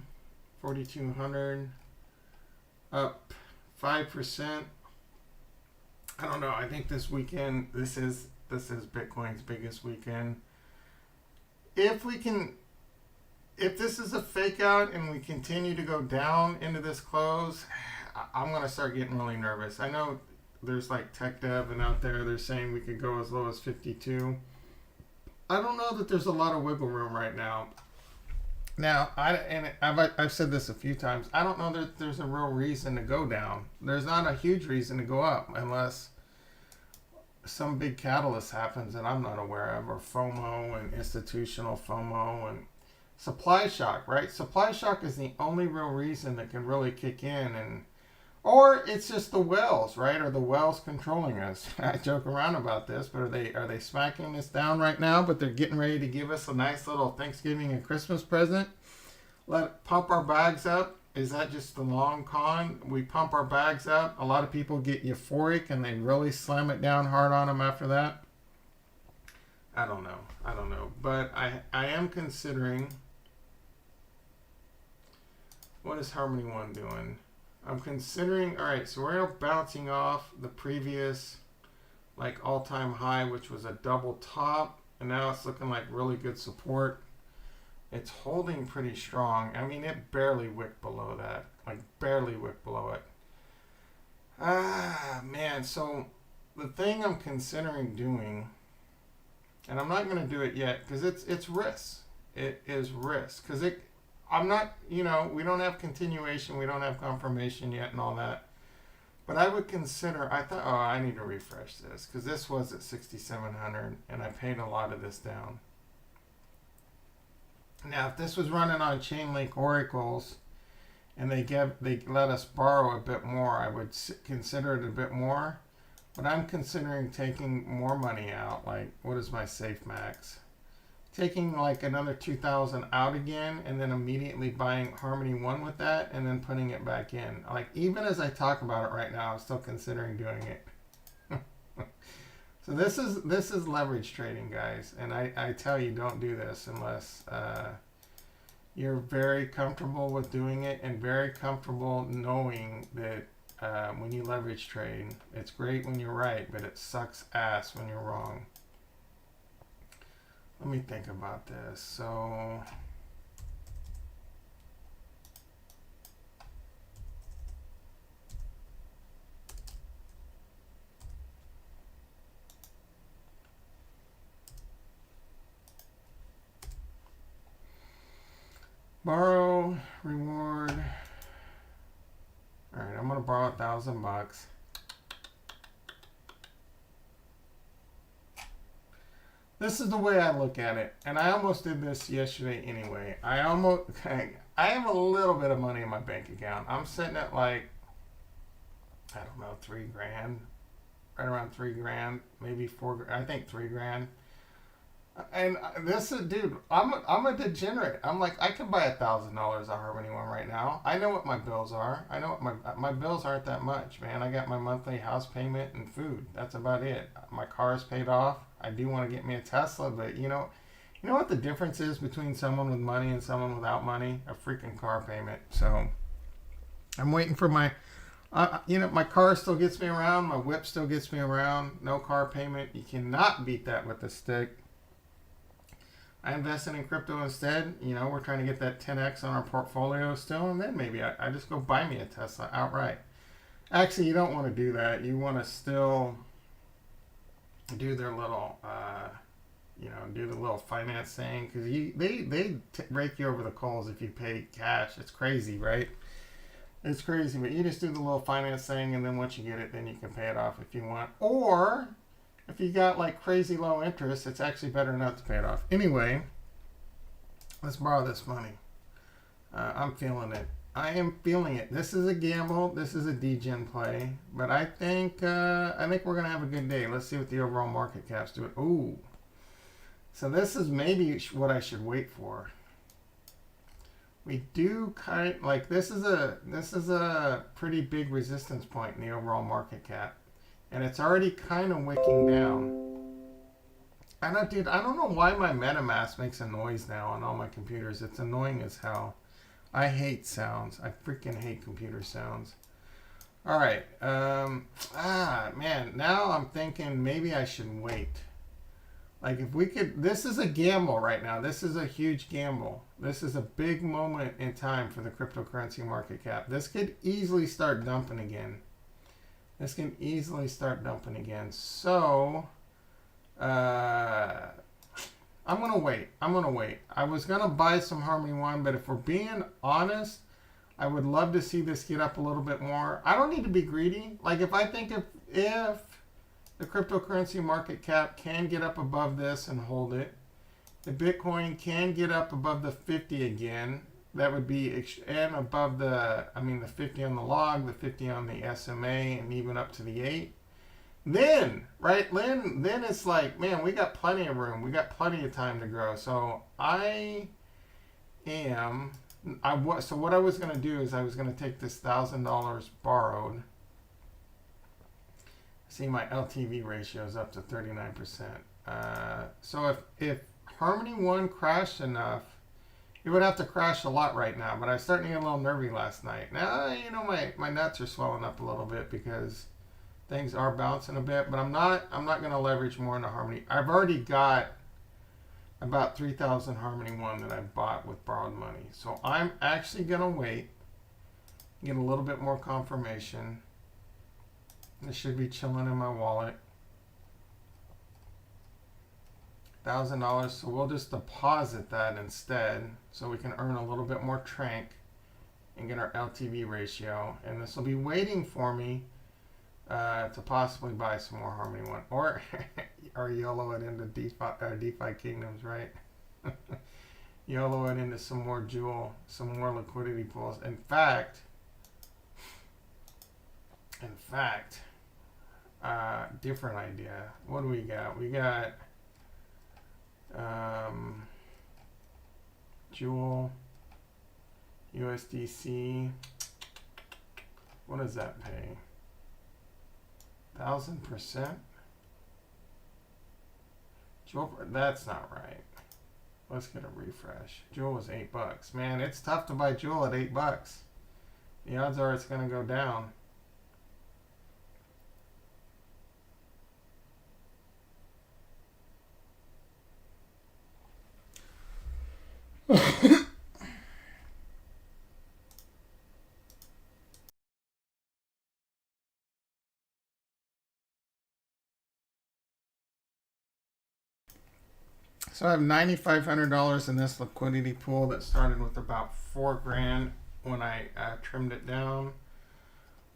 4,200, up 5%. I don't know. I think this weekend, this is Bitcoin's biggest weekend. If this is a fake out and we continue to go down into this close, I'm going to start getting really nervous. I know there's like tech dev and out there, they're saying we could go as low as 52. I don't know that there's a lot of wiggle room right now. Now, I've said this a few times. I don't know that there's a real reason to go down. There's not a huge reason to go up unless some big catalyst happens that I'm not aware of, or FOMO and institutional FOMO and supply shock, right? Supply shock is the only real reason that can really kick in, and or it's just the whales, right? Are the whales controlling us? I joke around about this, but are they smacking us down right now? But they're getting ready to give us a nice little Thanksgiving and Christmas present. Pump our bags up. Is that just the long con? We pump our bags up. A lot of people get euphoric and they really slam it down hard on them after that. I don't know. But I am considering, what is Harmony 1 doing? I'm considering, all right, so we're bouncing off the previous like all-time high, which was a double top, and now it's looking like really good support. It's holding pretty strong. I mean, it barely wicked below that, like barely wicked below it. Man, so the thing I'm considering doing, and I'm not going to do it yet because it's risk. It is risk because I'm not, you know, we don't have continuation, we don't have confirmation yet and all that. But I would consider, I thought, I need to refresh this because this was at 6,700 and I paid a lot of this down. Now, if this was running on Chainlink oracles and they let us borrow a bit more, I would consider it a bit more. But I'm considering taking more money out. Like, what is my safe max? Taking like another 2,000 out again and then immediately buying Harmony 1 with that and then putting it back in. Like, even as I talk about it right now, I'm still considering doing it. So this is leverage trading, guys. And I tell you, don't do this unless you're very comfortable with doing it and very comfortable knowing that when you leverage trade, it's great when you're right, but it sucks ass when you're wrong. Let me think about this. So borrow, reward. All right, I'm gonna borrow $1,000. This is the way I look at it, and I almost did this yesterday anyway. I have a little bit of money in my bank account. I'm sitting at like, I don't know, 3 grand, right around 3 grand, maybe 4. I think 3 grand. And this is, dude, I'm a degenerate. I'm like, I could buy $1,000 of Harmony One right now. I know what my bills are. I know what my bills aren't that much, man. I got my monthly house payment and food. That's about it. My car is paid off. I do want to get me a Tesla, but you know what the difference is between someone with money and someone without money? A freaking car payment. So I'm waiting for my, my car still gets me around. My whip still gets me around. No car payment. You cannot beat that with a stick. I invested in crypto instead. We're trying to get that 10x on our portfolio still, and then maybe I just go buy me a Tesla outright. Actually, you don't want to do that. You want to still do their little, do the little finance thing, because they rake you over the coals if you pay cash. It's crazy, right? It's crazy, but you just do the little finance thing, and then once you get it, then you can pay it off if you want. Or if you got like crazy low interest, it's actually better not to pay it off. Anyway, let's borrow this money. I'm feeling it. I am feeling it. This is a gamble. This is a degen play, but I think we're gonna have a good day. Let's see what the overall market caps do. Ooh, so this is maybe what I should wait for. We do this is a pretty big resistance point in the overall market cap. And it's already kind of wicking down. I don't know why my Metamask makes a noise now on all my computers. It's annoying as hell. I hate sounds. I freaking hate computer sounds. All right. Man. Now I'm thinking maybe I should wait. Like if we could, this is a gamble right now. This is a huge gamble. This is a big moment in time for the cryptocurrency market cap. This could easily start dumping again. This can easily start dumping again. So, I'm going to wait. I was going to buy some Harmony One, but if we're being honest, I would love to see this get up a little bit more. I don't need to be greedy. Like if I think if the cryptocurrency market cap can get up above this and hold it, the Bitcoin can get up above the 50 again. That would be, and above the 50 on the log, the 50 on the SMA, and even up to the 8. Then it's like, man, we got plenty of room. We got plenty of time to grow. So what I was going to do is I was going to take this $1,000 borrowed. See, my LTV ratio is up to 39%. So if Harmony One crashed enough, it would have to crash a lot right now, but I was starting to get a little nervy last night. Now, my nuts are swelling up a little bit because things are bouncing a bit, but I'm not going to leverage more into Harmony. I've already got about 3,000 Harmony One that I bought with borrowed money. So I'm actually going to wait, get a little bit more confirmation. This should be chilling in my wallet. $1,000, so we'll just deposit that instead so we can earn a little bit more trank and get our LTV ratio, and this will be waiting for me to possibly buy some more Harmony One or YOLO it into Defikingdoms, right? YOLO it into some more liquidity pools. In fact, different idea. What do we got? We got Jewel, USDC. What does that pay? 1,000%? Jewel, that's not right. Let's get a refresh. Jewel was $8. Man, it's tough to buy Jewel at $8. The odds are it's going to go down. So I have $9,500 in this liquidity pool that started with about $4,000 when I trimmed it down.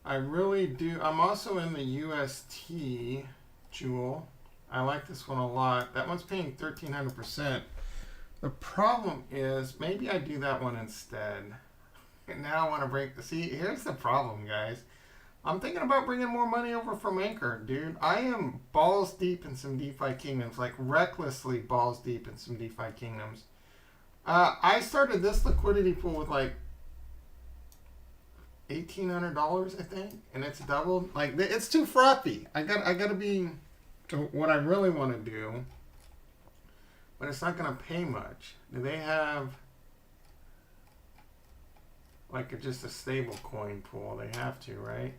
I really do. I'm also in the UST Jewel. I like this one a lot. That one's paying 1,300%. The problem is maybe I do that one instead. And now I want to break the. See, here's the problem, guys. I'm thinking about bringing more money over from Anchor, dude. I am balls deep in some DeFi kingdoms, like recklessly balls deep in some DeFi kingdoms. I started this liquidity pool with like $1,800, I think, and it's doubled. Like it's too frothy. I gotta be to what I really want to do, but it's not gonna pay much. Do they have like just a stable coin pool? They have to, right?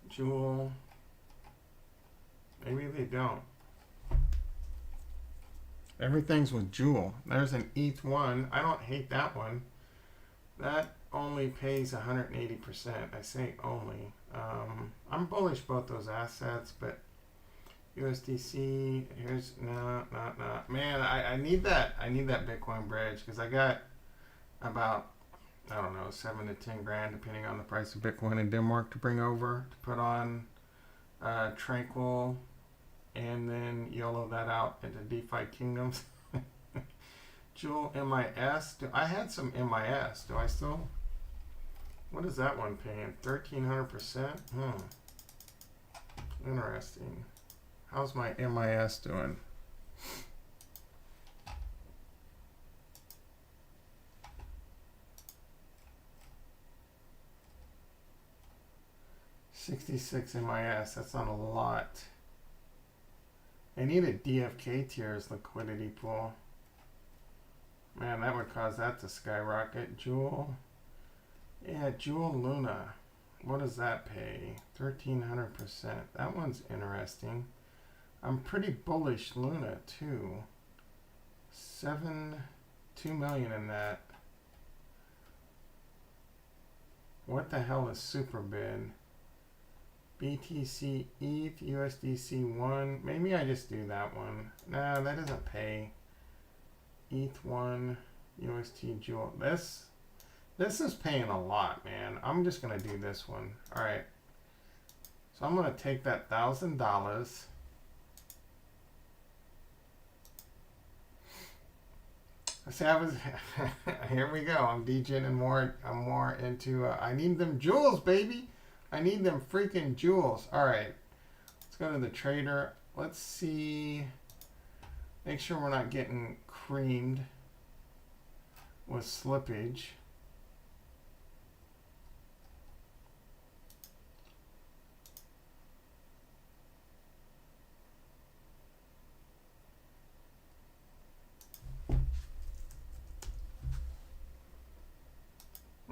Jewel. Maybe they don't. Everything's with Jewel. There's an ETH1. I don't hate that one. That only pays 180%. I say only. I'm bullish both those assets, but USDC, here's no. Man, I need that. I need that Bitcoin bridge because I got about, I don't know, 7 to 10 grand, depending on the price of Bitcoin in Denmark, to bring over to put on Tranquil, and then YOLO that out into DeFi kingdoms. Jewel MIS. I had some MIS. Do I still? What is that one paying? 1,300%. Interesting. How's my MIS doing? $66 MIS. That's not a lot. I need a DFK tiers liquidity pool. Man, that would cause that to skyrocket. Jewel. Yeah, Jewel Luna. What does that pay? 1,300%. That one's interesting. I'm pretty bullish Luna too. 2 million in that. What the hell is super bid? BTC ETH USDC 1. Maybe I just do that one. Nah, that doesn't pay. ETH 1 UST Jewel. This is paying a lot, man. I'm just gonna do this one. All right. So I'm gonna take that $1,000. See, here we go. I'm degening more. I'm more into. I need them jewels, baby. I need them freaking jewels. All right. Let's go to the trader. Let's see. Make sure we're not getting creamed with slippage.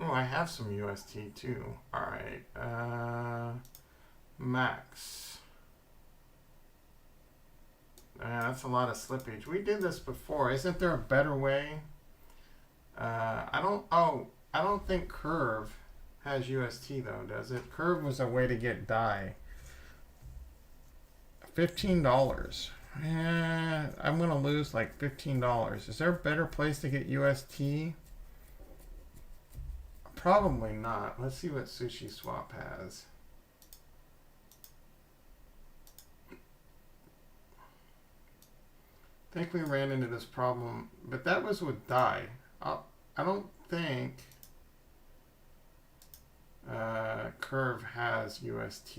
Oh, I have some UST too. All right. Max. That's a lot of slippage. We did this before. Isn't there a better way? I don't think Curve has UST though, does it? Curve was a way to get DAI. $15. I'm gonna lose like $15. Is there a better place to get UST? Probably not. Let's see what Sushi Swap has. I think we ran into this problem, but that was with DAI. I don't think Curve has UST.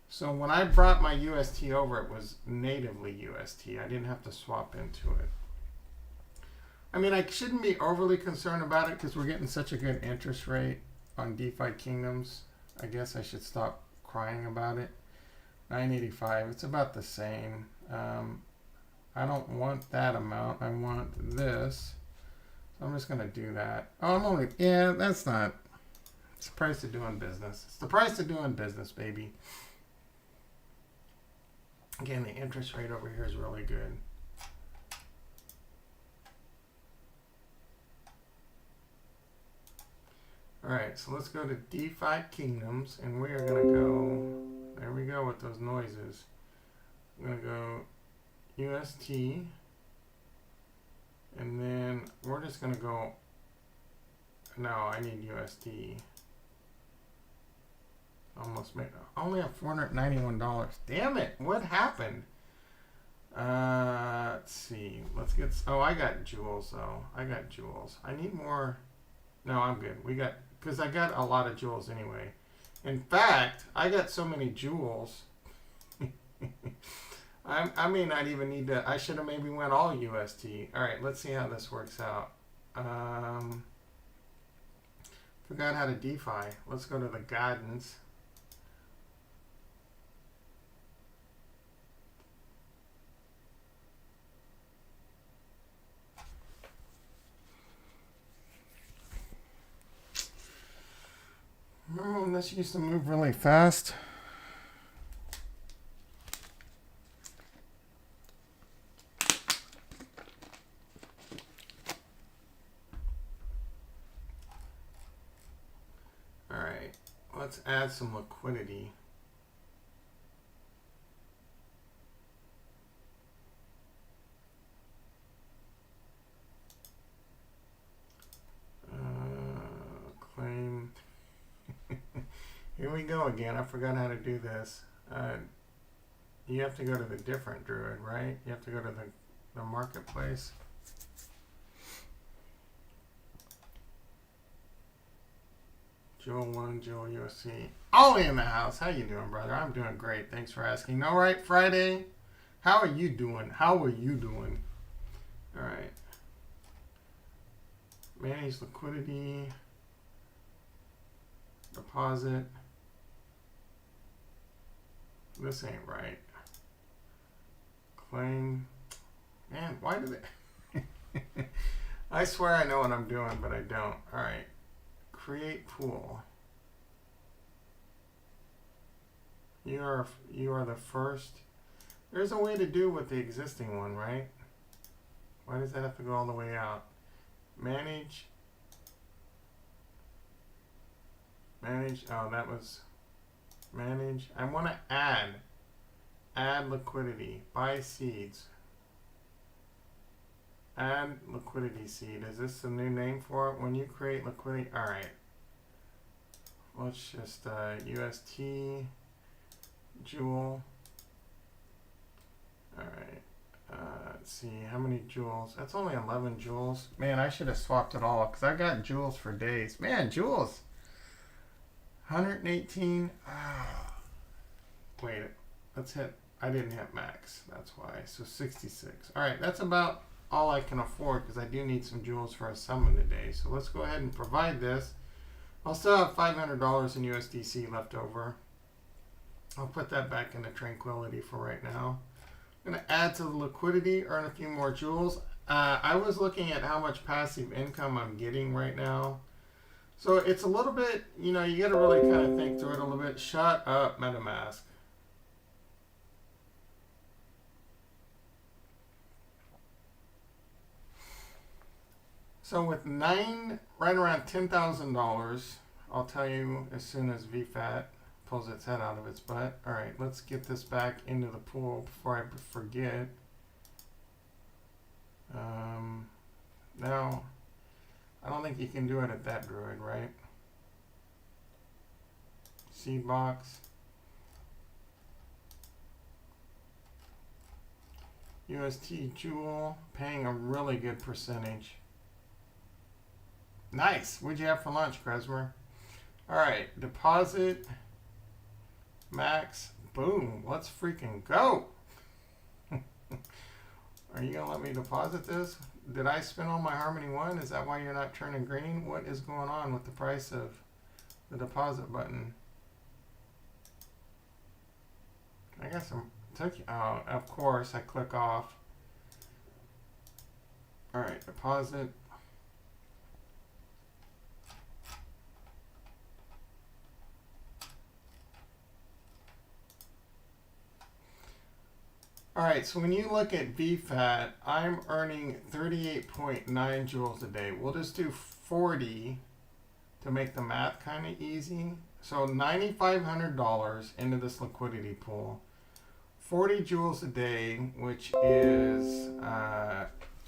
So when I brought my UST over, it was natively UST. I didn't have to swap into it. I mean, I shouldn't be overly concerned about it because we're getting such a good interest rate on DeFi kingdoms. I guess I should stop crying about it. 985, it's about the same. I don't want that amount. I want this. So I'm just going to do that. Oh, I'm only, yeah, that's not, it's the price of doing business. It's the price of doing business, baby. Again, the interest rate over here is really good. All right, so let's go to Defikingdoms, and we are going to go, there we go with those noises. I'm going to go UST, and then we're just going to go, no, I need USD. Almost made, I only have $491. Damn it, what happened? Let's see, let's get, oh, I got jewels though. I got jewels. I need more, no, I'm good. We got, because I got a lot of jewels anyway. In fact, I got so many jewels. I may not even need to, I should have maybe went all UST. All right, let's see how this works out. Forgot how to DeFi. Let's go to the guidance. Remember when this used to move really fast? All right, let's add some liquidity. Claim. Here we go again. I forgot how to do this. You have to go to the different druid, right? You have to go to the marketplace. Jewel 1, Jewel USC. Ollie in the house. How you doing, brother? I'm doing great. Thanks for asking. All right, Friday. How are you doing? How are you doing? All right. Manage liquidity. Deposit. This ain't right. Claim. Man, why do they... I swear I know what I'm doing, but I don't. All right. Create pool. You are the first. There's a way to do with the existing one, right? Why does that have to go all the way out? Manage. Manage. Oh, that was manage. I want to add liquidity. Buy seeds. Add liquidity seed. Is this the new name for it? When you create liquidity. All right. Let's just UST jewel. All right. Let's see how many jewels. That's only 11 jewels. Man, I should have swapped it all because I got jewels for days. Man, jewels. 118. Wait, let's hit. I didn't hit max. That's why. So 66. All right, that's about all I can afford because I do need some jewels for a summon today. So let's go ahead and provide this. I'll still have $500 in USDC left over. I'll put that back into Tranquility for right now. I'm going to add to the liquidity, earn a few more jewels. I was looking at how much passive income I'm getting right now. So it's a little bit, you know, you got to really kind of think through it a little bit. Shut up, Metamask. So with right around $10,000, I'll tell you as soon as VFAT pulls its head out of its butt. All right, let's get this back into the pool before I forget. Now, I don't think you can do it at that druid, right? Seed box. UST Jewel, paying a really good percentage. Nice. What'd you have for lunch, Trezor? All right, deposit, max, boom. Let's freaking go. Are you gonna let me deposit this? Did I spend all my Harmony 1? Is that why you're not turning green? What is going on with the price of the deposit button? I guess I'm took. Oh, of course I click off. All right, deposit. All right, so when you look at VFAT, I'm earning 38.9 joules a day. We'll just do 40 to make the math kind of easy. So $9,500 into this liquidity pool. 40 joules a day, which is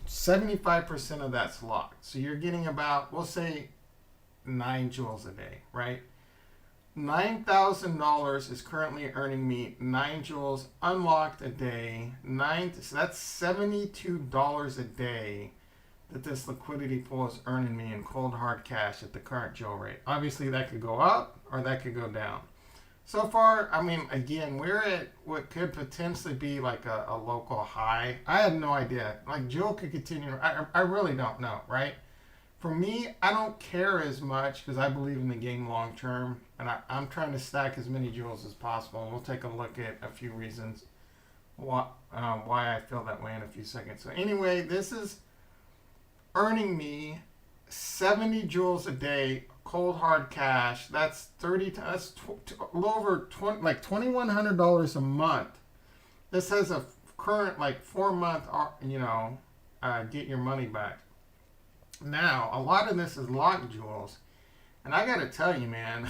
75% of that's locked. So you're getting about, we'll say, 9 joules a day, right? $9,000 is currently earning me 9 joules unlocked a day. So that's $72 a day that this liquidity pool is earning me in cold hard cash at the current joule rate. Obviously, that could go up or that could go down. So far, I mean, again, we're at what could potentially be like a local high. I have no idea. Like, joule could continue. I really don't know, right? For me, I don't care as much because I believe in the game long term, and I'm trying to stack as many joules as possible. And we'll take a look at a few reasons why I feel that way in a few seconds. So anyway, this is earning me 70 joules a day, cold hard cash. That's 30. That's a little over 20, like $2,100 a month. This has a current like 4-month, get your money back. Now, a lot of this is locked joules. And I got to tell you, man,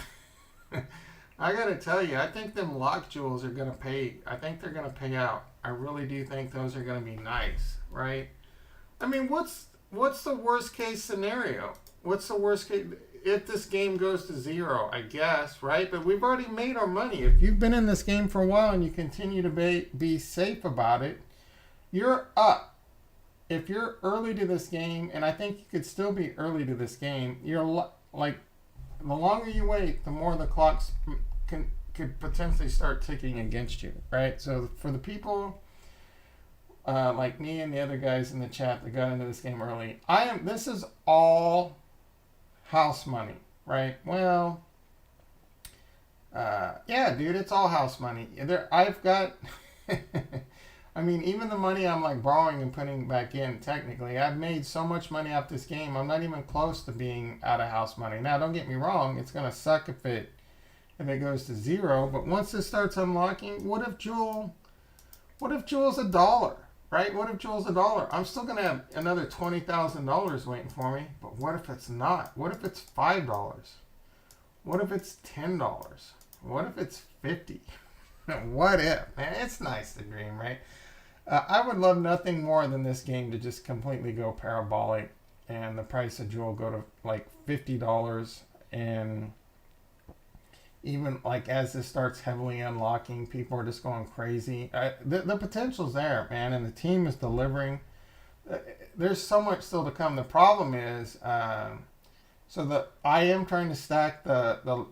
I think them locked joules are going to pay. I think they're going to pay out. I really do think those are going to be nice, right? I mean, what's the worst case scenario? What's the worst case? If this game goes to zero, I guess, right? But we've already made our money. If you've been in this game for a while and you continue to be safe about it, you're up. If you're early to this game, and I think you could still be early to this game, you're like, the longer you wait, the more the clocks could potentially start ticking against you, right? So for the people like me and the other guys in the chat that got into this game early, this is all house money, right? Well, yeah, dude, it's all house money. I've got. I mean, even the money I'm like borrowing and putting back in, technically, I've made so much money off this game. I'm not even close to being out of house money. Now, don't get me wrong. It's going to suck if it goes to zero. But once it starts unlocking, what if Jewel's $1, right? What if Jewel's $1? I'm still going to have another $20,000 waiting for me. But what if it's not? What if it's $5? What if it's $10? What if it's $50? What if? Man, it's nice to dream, right? I would love nothing more than this game to just completely go parabolic and the price of Jewel go to like $50, and even like as this starts heavily unlocking, people are just going crazy. The potential's there, man, and the team is delivering. There's so much still to come. The problem is, I am trying to stack the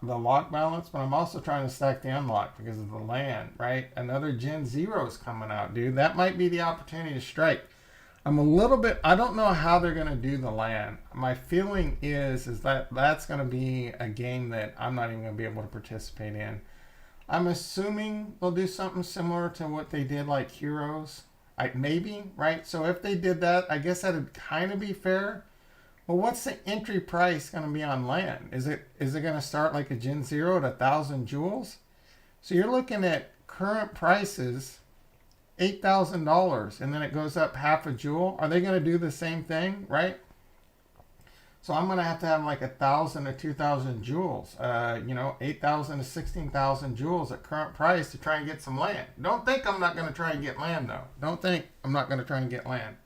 lock balance, but I'm also trying to stack the unlock because of the land, right? Another Gen 0 is coming out, dude. That might be the opportunity to strike. I don't know how they're going to do the land. My feeling is that that's going to be a game that I'm not even going to be able to participate in. I'm assuming they'll do something similar to what they did like Heroes. Maybe, right? So if they did that, I guess that'd kind of be fair. Well, what's the entry price going to be on land? Is it going to start like a Gen 0 at 1,000 joules? So you're looking at current prices, $8,000, and then it goes up half a joule. Are they going to do the same thing, right? So I'm going to have like 1,000 to 2,000 joules, 8,000 to 16,000 joules at current price to try and get some land. Don't think I'm not going to try and get land, though. Don't think I'm not going to try and get land.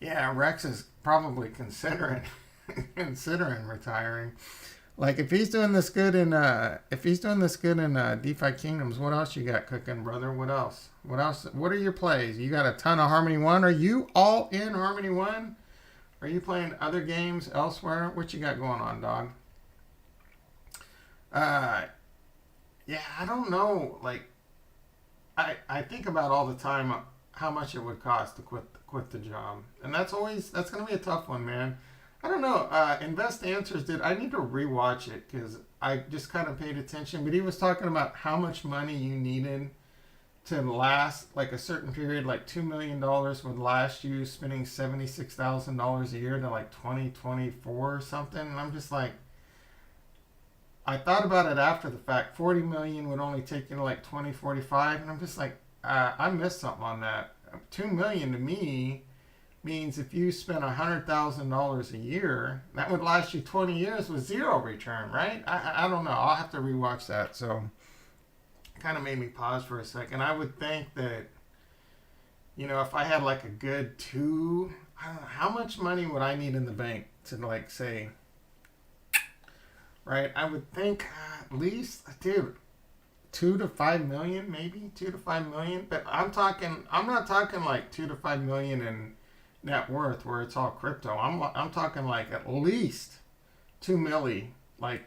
Yeah, Rex is probably considering retiring. Like if he's doing this good in Defikingdoms, what else you got cooking, brother? What else? What are your plays? You got a ton of Harmony 1. Are you all in Harmony 1? Are you playing other games elsewhere? What you got going on, dog? Yeah, I don't know. Like I think about all the time how much it would cost to quit the job, and that's going to be a tough one, man. I don't know. Invest Answers I need to rewatch it because I just kind of paid attention, but he was talking about how much money you needed to last like a certain period, like $2 million would last you spending $76,000 a year to like 2024 or something. And I'm just like, I thought about it after the fact. 40 million would only take you to like 2045, and I'm just like, I missed something on that. 2 million to me means if you spent $100,000 a year, that would last you 20 years with zero return, right? I don't know. I'll have to rewatch that. So kind of made me pause for a second. I would think that, if I had like a good I don't know, how much money would I need in the bank to like say, right? I would think at least, dude, 2 to 5 million, maybe 2 to 5 million. But I'm not talking like 2 to 5 million in net worth where it's all crypto. I'm talking like at least 2 milli, like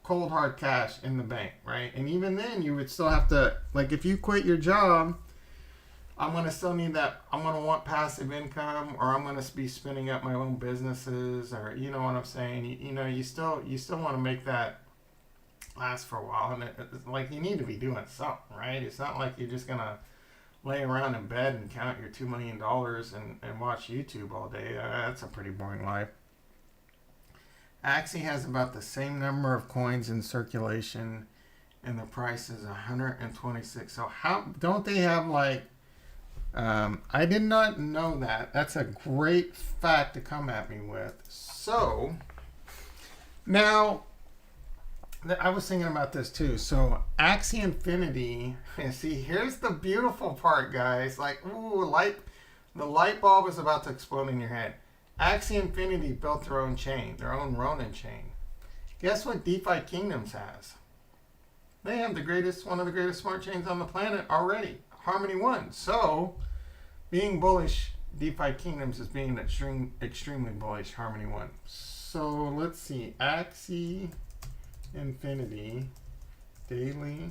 cold hard cash in the bank, right? And even then you would still have to, like, if you quit your job, I'm going to still need that. I'm going to want passive income, or I'm going to be spinning up my own businesses, or you know what I'm saying. You still want to make that last for a while, and it's like you need to be doing something, right? It's not like you're just going to lay around in bed and count your $2 million and watch YouTube all day. That's a pretty boring life. Axie has about the same number of coins in circulation, and the price is 126. So how don't they have like? I did not know that. That's a great fact to come at me with. So now I was thinking about this too. So Axie Infinity. See, here's the beautiful part, guys. Like, ooh, the light bulb is about to explode in your head. Axie Infinity built their own chain, their own Ronin chain. Guess what Defikingdoms has? They have one of the greatest smart chains on the planet already, Harmony One. So, being bullish, Defikingdoms is being extremely bullish, Harmony One. So let's see, Axie Infinity daily.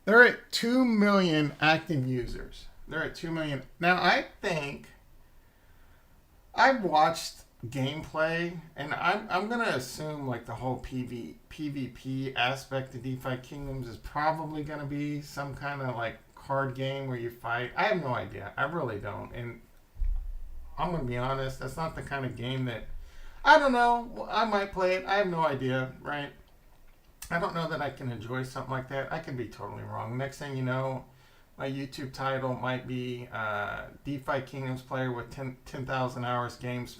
They're at 2 million active users. They're at 2 million. Now, I think I've watched gameplay, and I'm going to assume like the whole PvP aspect of Defikingdoms is probably going to be some kind of like card game where you fight. I have no idea. I really don't. And I'm going to be honest, that's not the kind of game that, I don't know. I might play it. I have no idea, right? I don't know that I can enjoy something like that. I could be totally wrong. Next thing you know, my YouTube title might be Defikingdoms player with 10,000 hours games.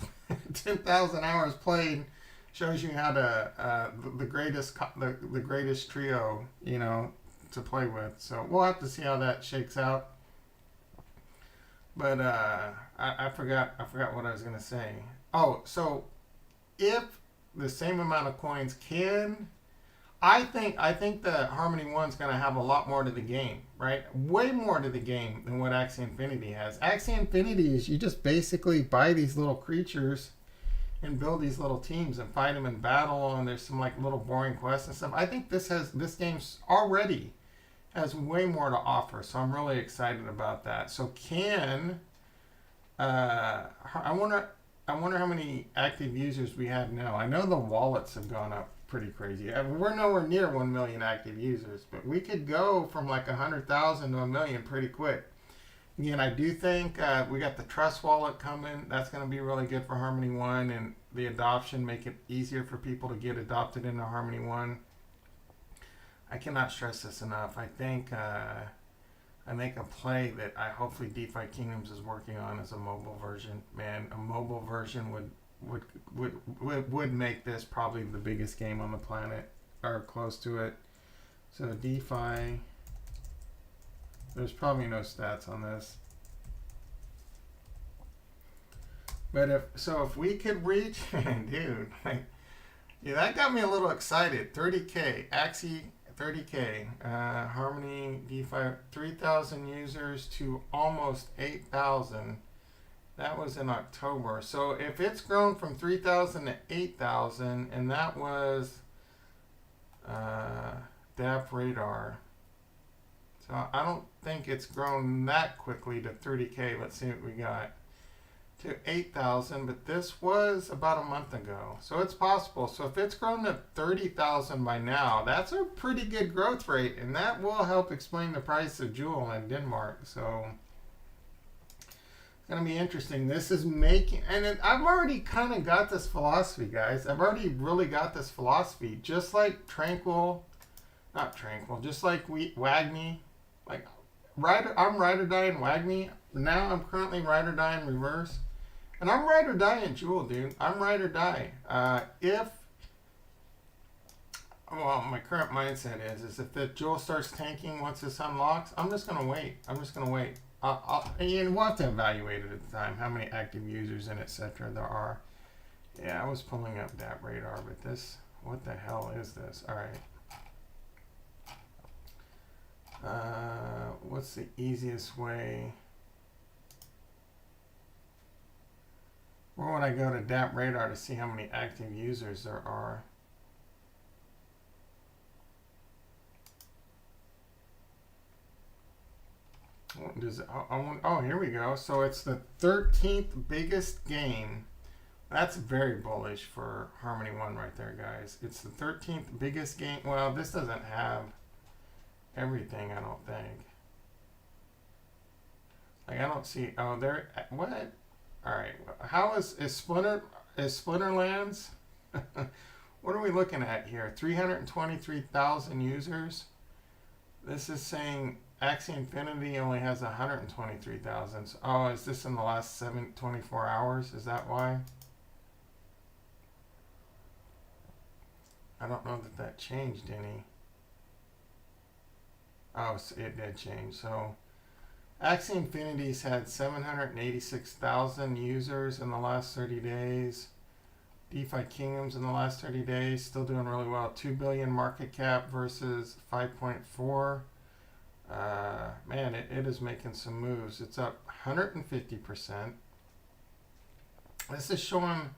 10,000 hours played shows you how to the greatest trio, to play with. So we'll have to see how that shakes out. But I forgot what I was gonna say. Oh, so if the same amount of coins can, I think the Harmony One's going to have a lot more to the game, right? Way more to the game than what Axie Infinity has. Axie Infinity is you just basically buy these little creatures and build these little teams and fight them in battle, and there's some like little boring quests and stuff. I think this game's already has way more to offer, so I'm really excited about that. So I wonder how many active users we have now. I know the wallets have gone up pretty crazy. We're nowhere near 1 million active users, but we could go from like 100,000 to 1 million pretty quick. Again, I do think we got the Trust wallet coming. That's going to be really good for Harmony One, and the adoption, make it easier for people to get adopted into Harmony One. I cannot stress this enough. I think a play that hopefully Defikingdoms is working on is a mobile version. Man, a mobile version would make this probably the biggest game on the planet, or close to it. So DeFi, there's probably no stats on this, but if we could reach, dude, like, yeah, that got me a little excited. 30K Axie, 30K Harmony DeFi, 3,000 users to almost 8,000. That was in October. So if it's grown from 3,000 to 8,000, and that was DAP Radar. So I don't think it's grown that quickly to 30K. Let's see what we got. to 8,000, but this was about a month ago. So it's possible. So if it's grown to 30,000 by now, that's a pretty good growth rate, and that will help explain the price of Jewel in Denmark. So it's going to be interesting. This is making, and I've already kind of got this philosophy, guys. I've already really got this philosophy, just like just like WAGMI, like I'm ride or die in WAGMI. Now I'm currently ride or die in reverse. And I'm ride or die in Jewel, dude. I'm ride or die. Well, my current mindset is if the Jewel starts tanking once this unlocks, I'm just going to wait. And we'll have to evaluate it at the time, how many active users and etc. there are. Yeah, I was pulling up that radar, but this, what the hell is this? All right. What's the easiest way? Where would I go to DApp Radar to see how many active users there are? Oh, here we go. So it's the 13th biggest game. That's very bullish for Harmony One right there, guys. It's the 13th biggest game. Well, this doesn't have everything, I don't think. Like, I don't see. Oh, there. What? All right. How is Splinterlands? What are we looking at here? 323,000 users. This is saying Axie Infinity only has 123,000. So, oh, is this in the last 24 hours? Is that why? I don't know that changed any. Oh, it did change. So Axie Infinity's had 786,000 users in the last 30 days. Defikingdoms in the last 30 days, still doing really well. 2 billion market cap versus 5.4. Man, it is making some moves. It's up 150%. This is showing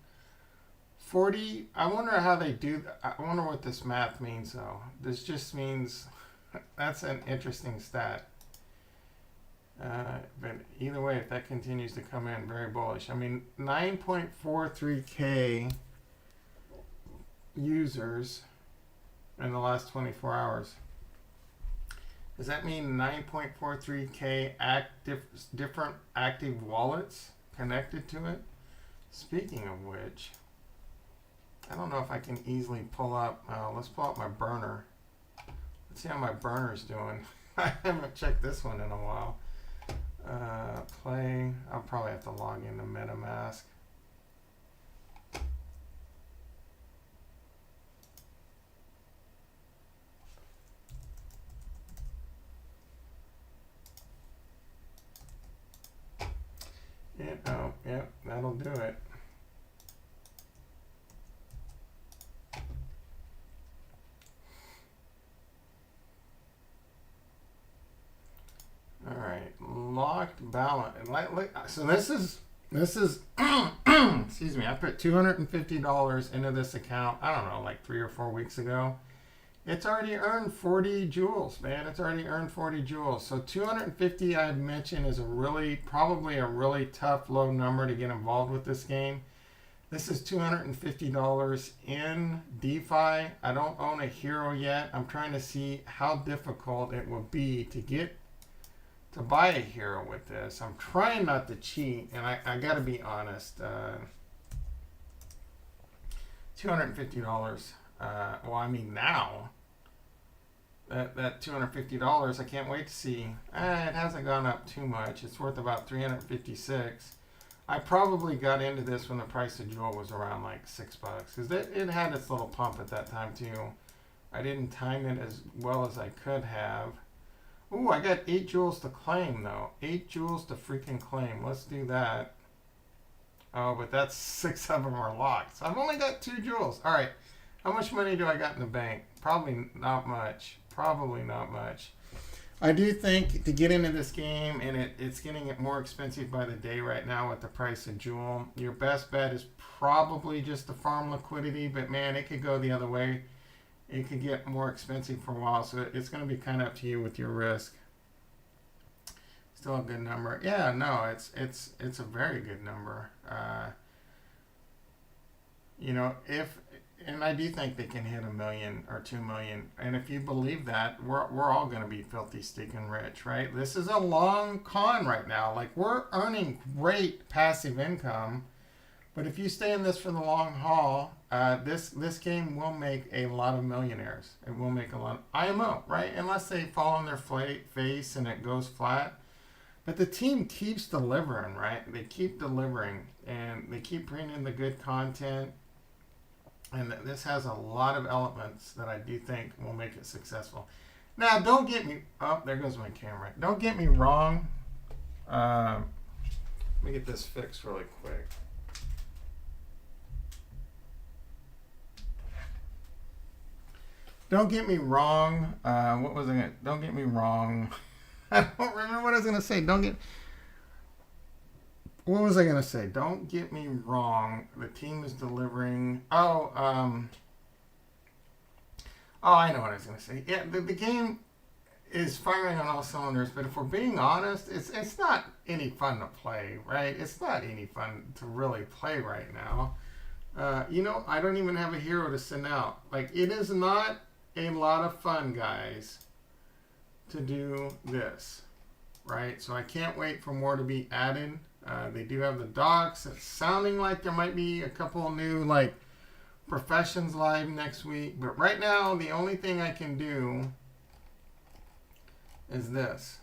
40. I wonder how they do. I wonder what this math means, though. This just means that's an interesting stat. But either way, if that continues to come in, very bullish. I mean, 9.43K users in the last 24 hours. Does that mean 9.43K different active wallets connected to it? Speaking of which, I don't know if I can easily pull up. Let's pull up my burner. Let's see how my burner's doing. I haven't checked this one in a while. Play. I'll probably have to log into Metamask. Yeah, oh, yeah, that'll do it. All right, locked balance. So this is excuse me. I put $250 into this account. I don't know, like 3 or 4 weeks ago. It's already earned 40 jewels, man. It's already earned 40 jewels. So 250, I mentioned, is probably a really tough low number to get involved with this game. This is $250 in DeFi. I don't own a hero yet. I'm trying to see how difficult it will be to buy a hero with this. I'm trying not to cheat, and I got to be honest. $250. Well, I mean now. That $250, I can't wait to see. It hasn't gone up too much. It's worth about $356. I probably got into this when the price of Jewel was around like $6 because it had its little pump at that time too. I didn't time it as well as I could have. Ooh, I got 8 jewels to claim though. 8 jewels to freaking claim. Let's do that. Oh, but that's 6 of them are locked. So I've only got 2 jewels. All right. How much money do I got in the bank? Probably not much. Probably not much. I do think to get into this game, and it's getting more expensive by the day right now with the price of Jewel, your best bet is probably just to farm liquidity, but man, it could go the other way. It could get more expensive for a while, so it's going to be kind of up to you with your risk. still a good number. Yeah, no, it's a very good number. You know, if and I do think they can hit 1 million or 2 million. And if you believe that, we're all going to be filthy stinking rich, right? This is a long con right now. Like we're earning great passive income, but if you stay in this for the long haul, this game will make a lot of millionaires. It will make a lot of IMO, right? Unless they fall on their face and it goes flat. But the team keeps delivering, right? They keep delivering and they keep bringing in the good content. And this has a lot of elements that I do think will make it successful. Now, don't get me... Oh, there goes my camera. Don't get me wrong. Let me get this fixed really quick. Don't get me wrong. What was I going to... Don't get me wrong. I don't remember what I was going to say. What was I going to say? Don't get me wrong. The team is delivering. Oh, I know what I was going to say. Yeah, the game is firing on all cylinders, but if we're being honest, it's not any fun to play, right? It's not any fun to really play right now. You know, I don't even have a hero to send out. Like, it is not a lot of fun, guys, to do this, right? So I can't wait for more to be added. They do have the docs. It's sounding like there might be a couple new like professions live next week. But right now, the only thing I can do is this.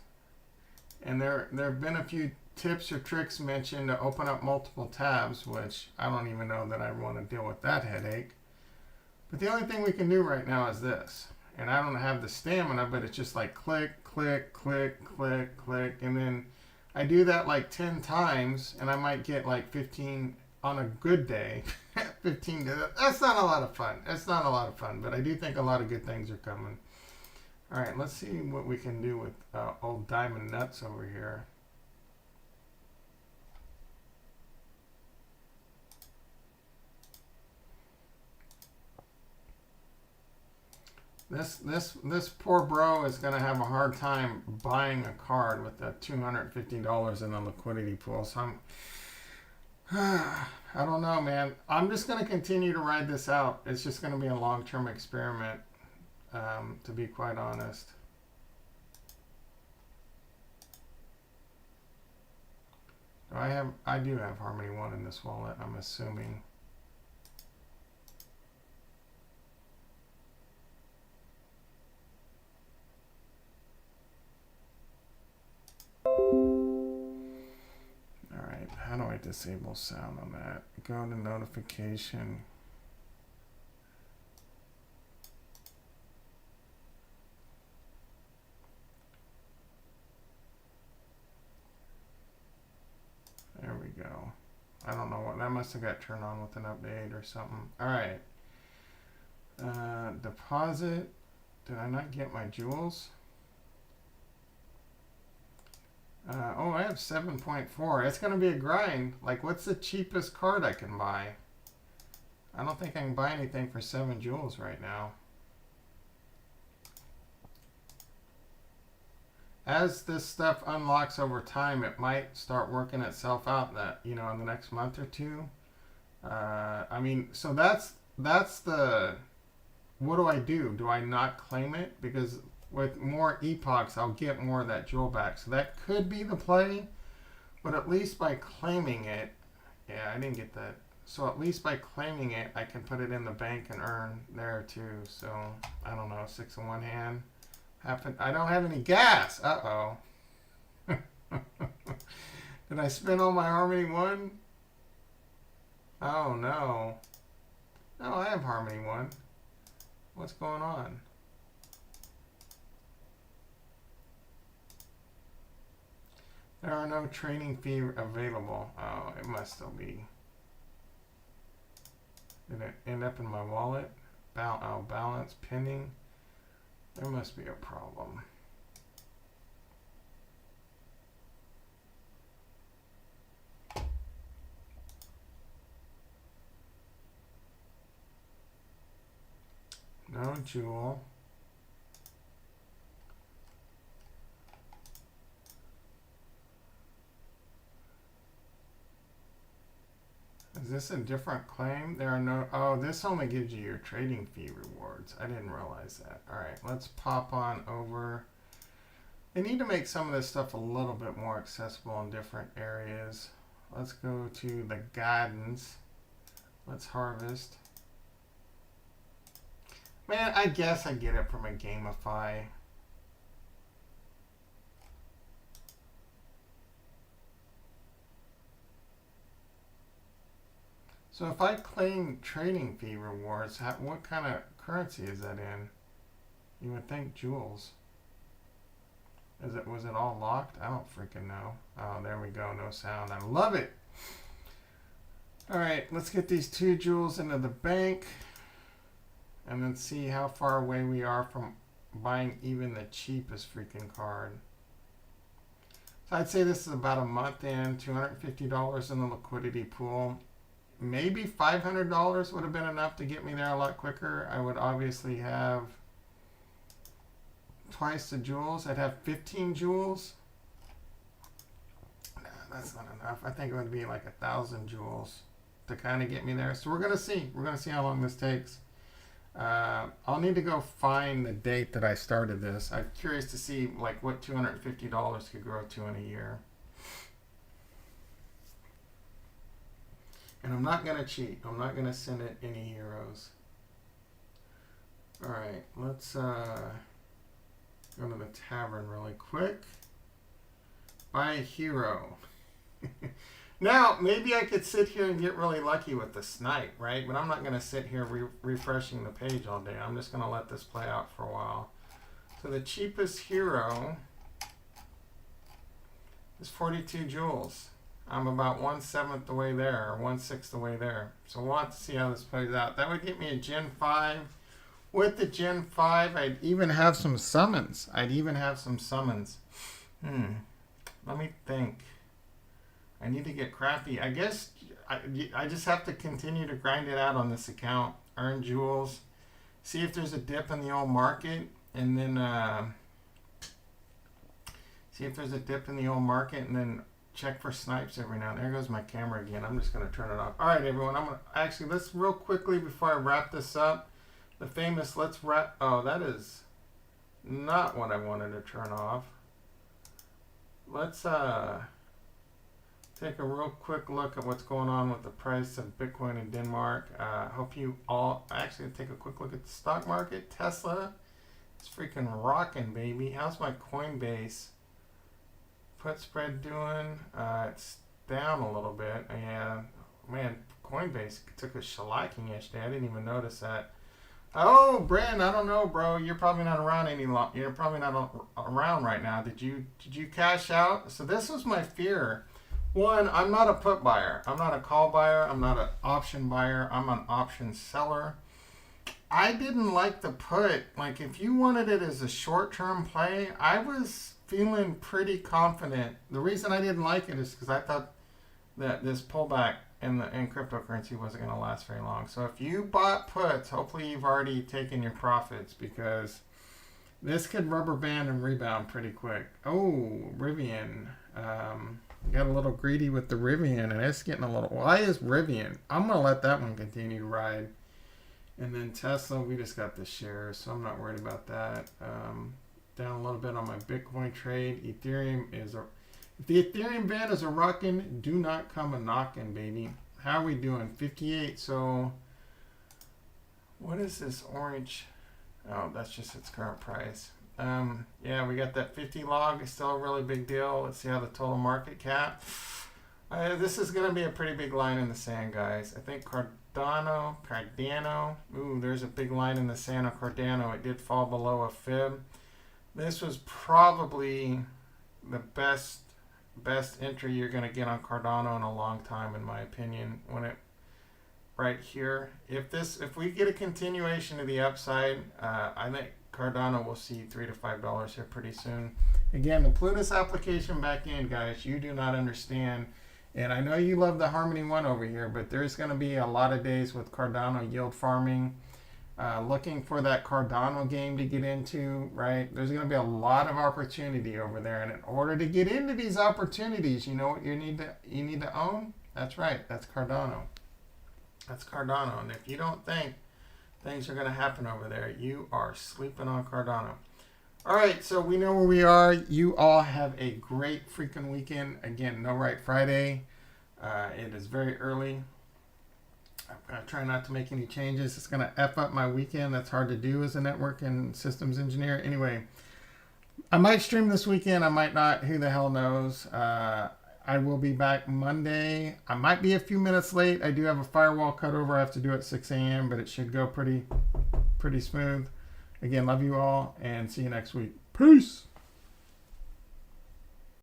And there have been a few tips or tricks mentioned to open up multiple tabs, which I don't even know that I want to deal with that headache. But the only thing we can do right now is this. And I don't have the stamina, but it's just like click, click, click, click, click, and then I do that like 10 times, and I might get like 15 on a good day. 15. That's not a lot of fun. It's not a lot of fun, but I do think a lot of good things are coming. All right, let's see what we can do with old Diamond Nuts over here. This poor bro is going to have a hard time buying a card with the $250 in the liquidity pool. So I don't know, man. I'm just going to continue to ride this out. It's just going to be a long-term experiment, to be quite honest. I do have Harmony 1 in this wallet, I'm assuming. How do I disable sound on that? Go to notification. There we go. I don't know what that must have got turned on with an update or something. All right. Deposit. Did I not get my jewels? Oh, I have 7.4. It's going to be a grind. Like, what's the cheapest card I can buy? I don't think I can buy anything for 7 jewels right now. As this stuff unlocks over time, it might start working itself out that, you know, in the next month or two. I mean, so that's the, what do I do? Do I not claim it? Because with more epochs, I'll get more of that jewel back. So that could be the play, but at least by claiming it, yeah, I didn't get that. So at least by claiming it, I can put it in the bank and earn there too. So I don't know, 6 in one hand. I don't have any gas. Uh-oh. Did I spend all my Harmony 1? Oh no. No, I have Harmony 1. What's going on? There are no training fee available. Oh, it must still be. Did it end up in my wallet? Balance pending. There must be a problem. No jewel. this a different claim? There are no... Oh, this only gives you your trading fee rewards. I didn't realize that. All right, let's pop on over. They need to make some of this stuff a little bit more accessible in different areas. Let's go to the gardens. Let's harvest. Man, I guess I get it from a gamify. So if I claim trading fee rewards, what kind of currency is that in? You would think jewels. Was it all locked? I don't freaking know. Oh, there we go. No sound. I love it. All right, let's get these 2 jewels into the bank and then see how far away we are from buying even the cheapest freaking card. So I'd say this is about a month in, $250 in the liquidity pool. Maybe $500 would have been enough to get me there a lot quicker. I would obviously have twice the jewels. I'd have 15 jewels. Nah, that's not enough. I think it would be like 1,000 jewels to kind of get me there. So we're gonna see. We're gonna see how long this takes. I'll need to go find the date that I started this. I'm curious to see like what $250 could grow to in a year. And I'm not going to cheat. I'm not going to send it any heroes. All right, let's go to the tavern really quick. Buy a hero. Now, maybe I could sit here and get really lucky with the snipe, right? But I'm not going to sit here refreshing the page all day. I'm just going to let this play out for a while. So the cheapest hero is 42 jewels. I'm about 1/7 the way there, or 1/6 the way there. So we'll have to see how this plays out. That would get me a Gen 5. With the Gen 5, I'd even have some summons. Let me think. I need to get crafty. I guess I just have to continue to grind it out on this account. Earn jewels. See if there's a dip in the old market. And then check for snipes every now and then. There goes my camera again. I'm just going to turn it off. All right, everyone. Let's real quickly before I wrap this up. The famous oh, that is not what I wanted to turn off. Let's take a real quick look at what's going on with the price of Bitcoin in Denmark. Hope you all actually take a quick look at the stock market. Tesla is freaking rocking, baby. How's my Coinbase put spread doing? It's down a little bit. Yeah, man, Coinbase took a shellacking yesterday. I didn't even notice that. Oh, Brand, I don't know, bro. You're probably not around You're probably not around right now. Did you cash out? So this was my fear. One, I'm not a put buyer. I'm not a call buyer. I'm not an option buyer. I'm an option seller. I didn't like the put. Like, if you wanted it as a short-term play, I was feeling pretty confident. The reason I didn't like it is because I thought that this pullback in cryptocurrency wasn't going to last very long. So if you bought puts, hopefully you've already taken your profits, because this could rubber band and rebound pretty quick. Oh, Rivian. Got a little greedy with the Rivian, and it's getting a little... Why is Rivian? I'm going to let that one continue to ride. And then Tesla, we just got the shares, so I'm not worried about that. Down a little bit on my Bitcoin trade. Ethereum is a... If the Ethereum band is a rockin', do not come a knockin', baby. How are we doing? 58. So, what is this orange? Oh, that's just its current price. Yeah, we got that 50 log. It's still a really big deal. Let's see how the total market cap. This is going to be a pretty big line in the sand, guys. I think Cardano. Ooh, there's a big line in the sand on Cardano. It did fall below a fib. This was probably the best entry you're going to get on Cardano in a long time, in my opinion. Right here, if we get a continuation of the upside, I think Cardano will see $3 to $5 here pretty soon. Again, to put this application back in, guys, you do not understand. And I know you love the Harmony One over here, but there's going to be a lot of days with Cardano yield farming. Looking for that Cardano game to get into, right? There's going to be a lot of opportunity over there, and in order to get into these opportunities, you know what you need to own? That's right, that's Cardano. That's Cardano. And if you don't think things are going to happen over there, you are sleeping on Cardano. All right, so we know where we are. You all have a great freaking weekend. Again, No Right Friday. It is very early. I'm going to try not to make any changes. It's going to F up my weekend. That's hard to do as a network and systems engineer. Anyway, I might stream this weekend. I might not. Who the hell knows? I will be back Monday. I might be a few minutes late. I do have a firewall cutover I have to do at 6 a.m., but it should go pretty smooth. Again, love you all, and see you next week. Peace.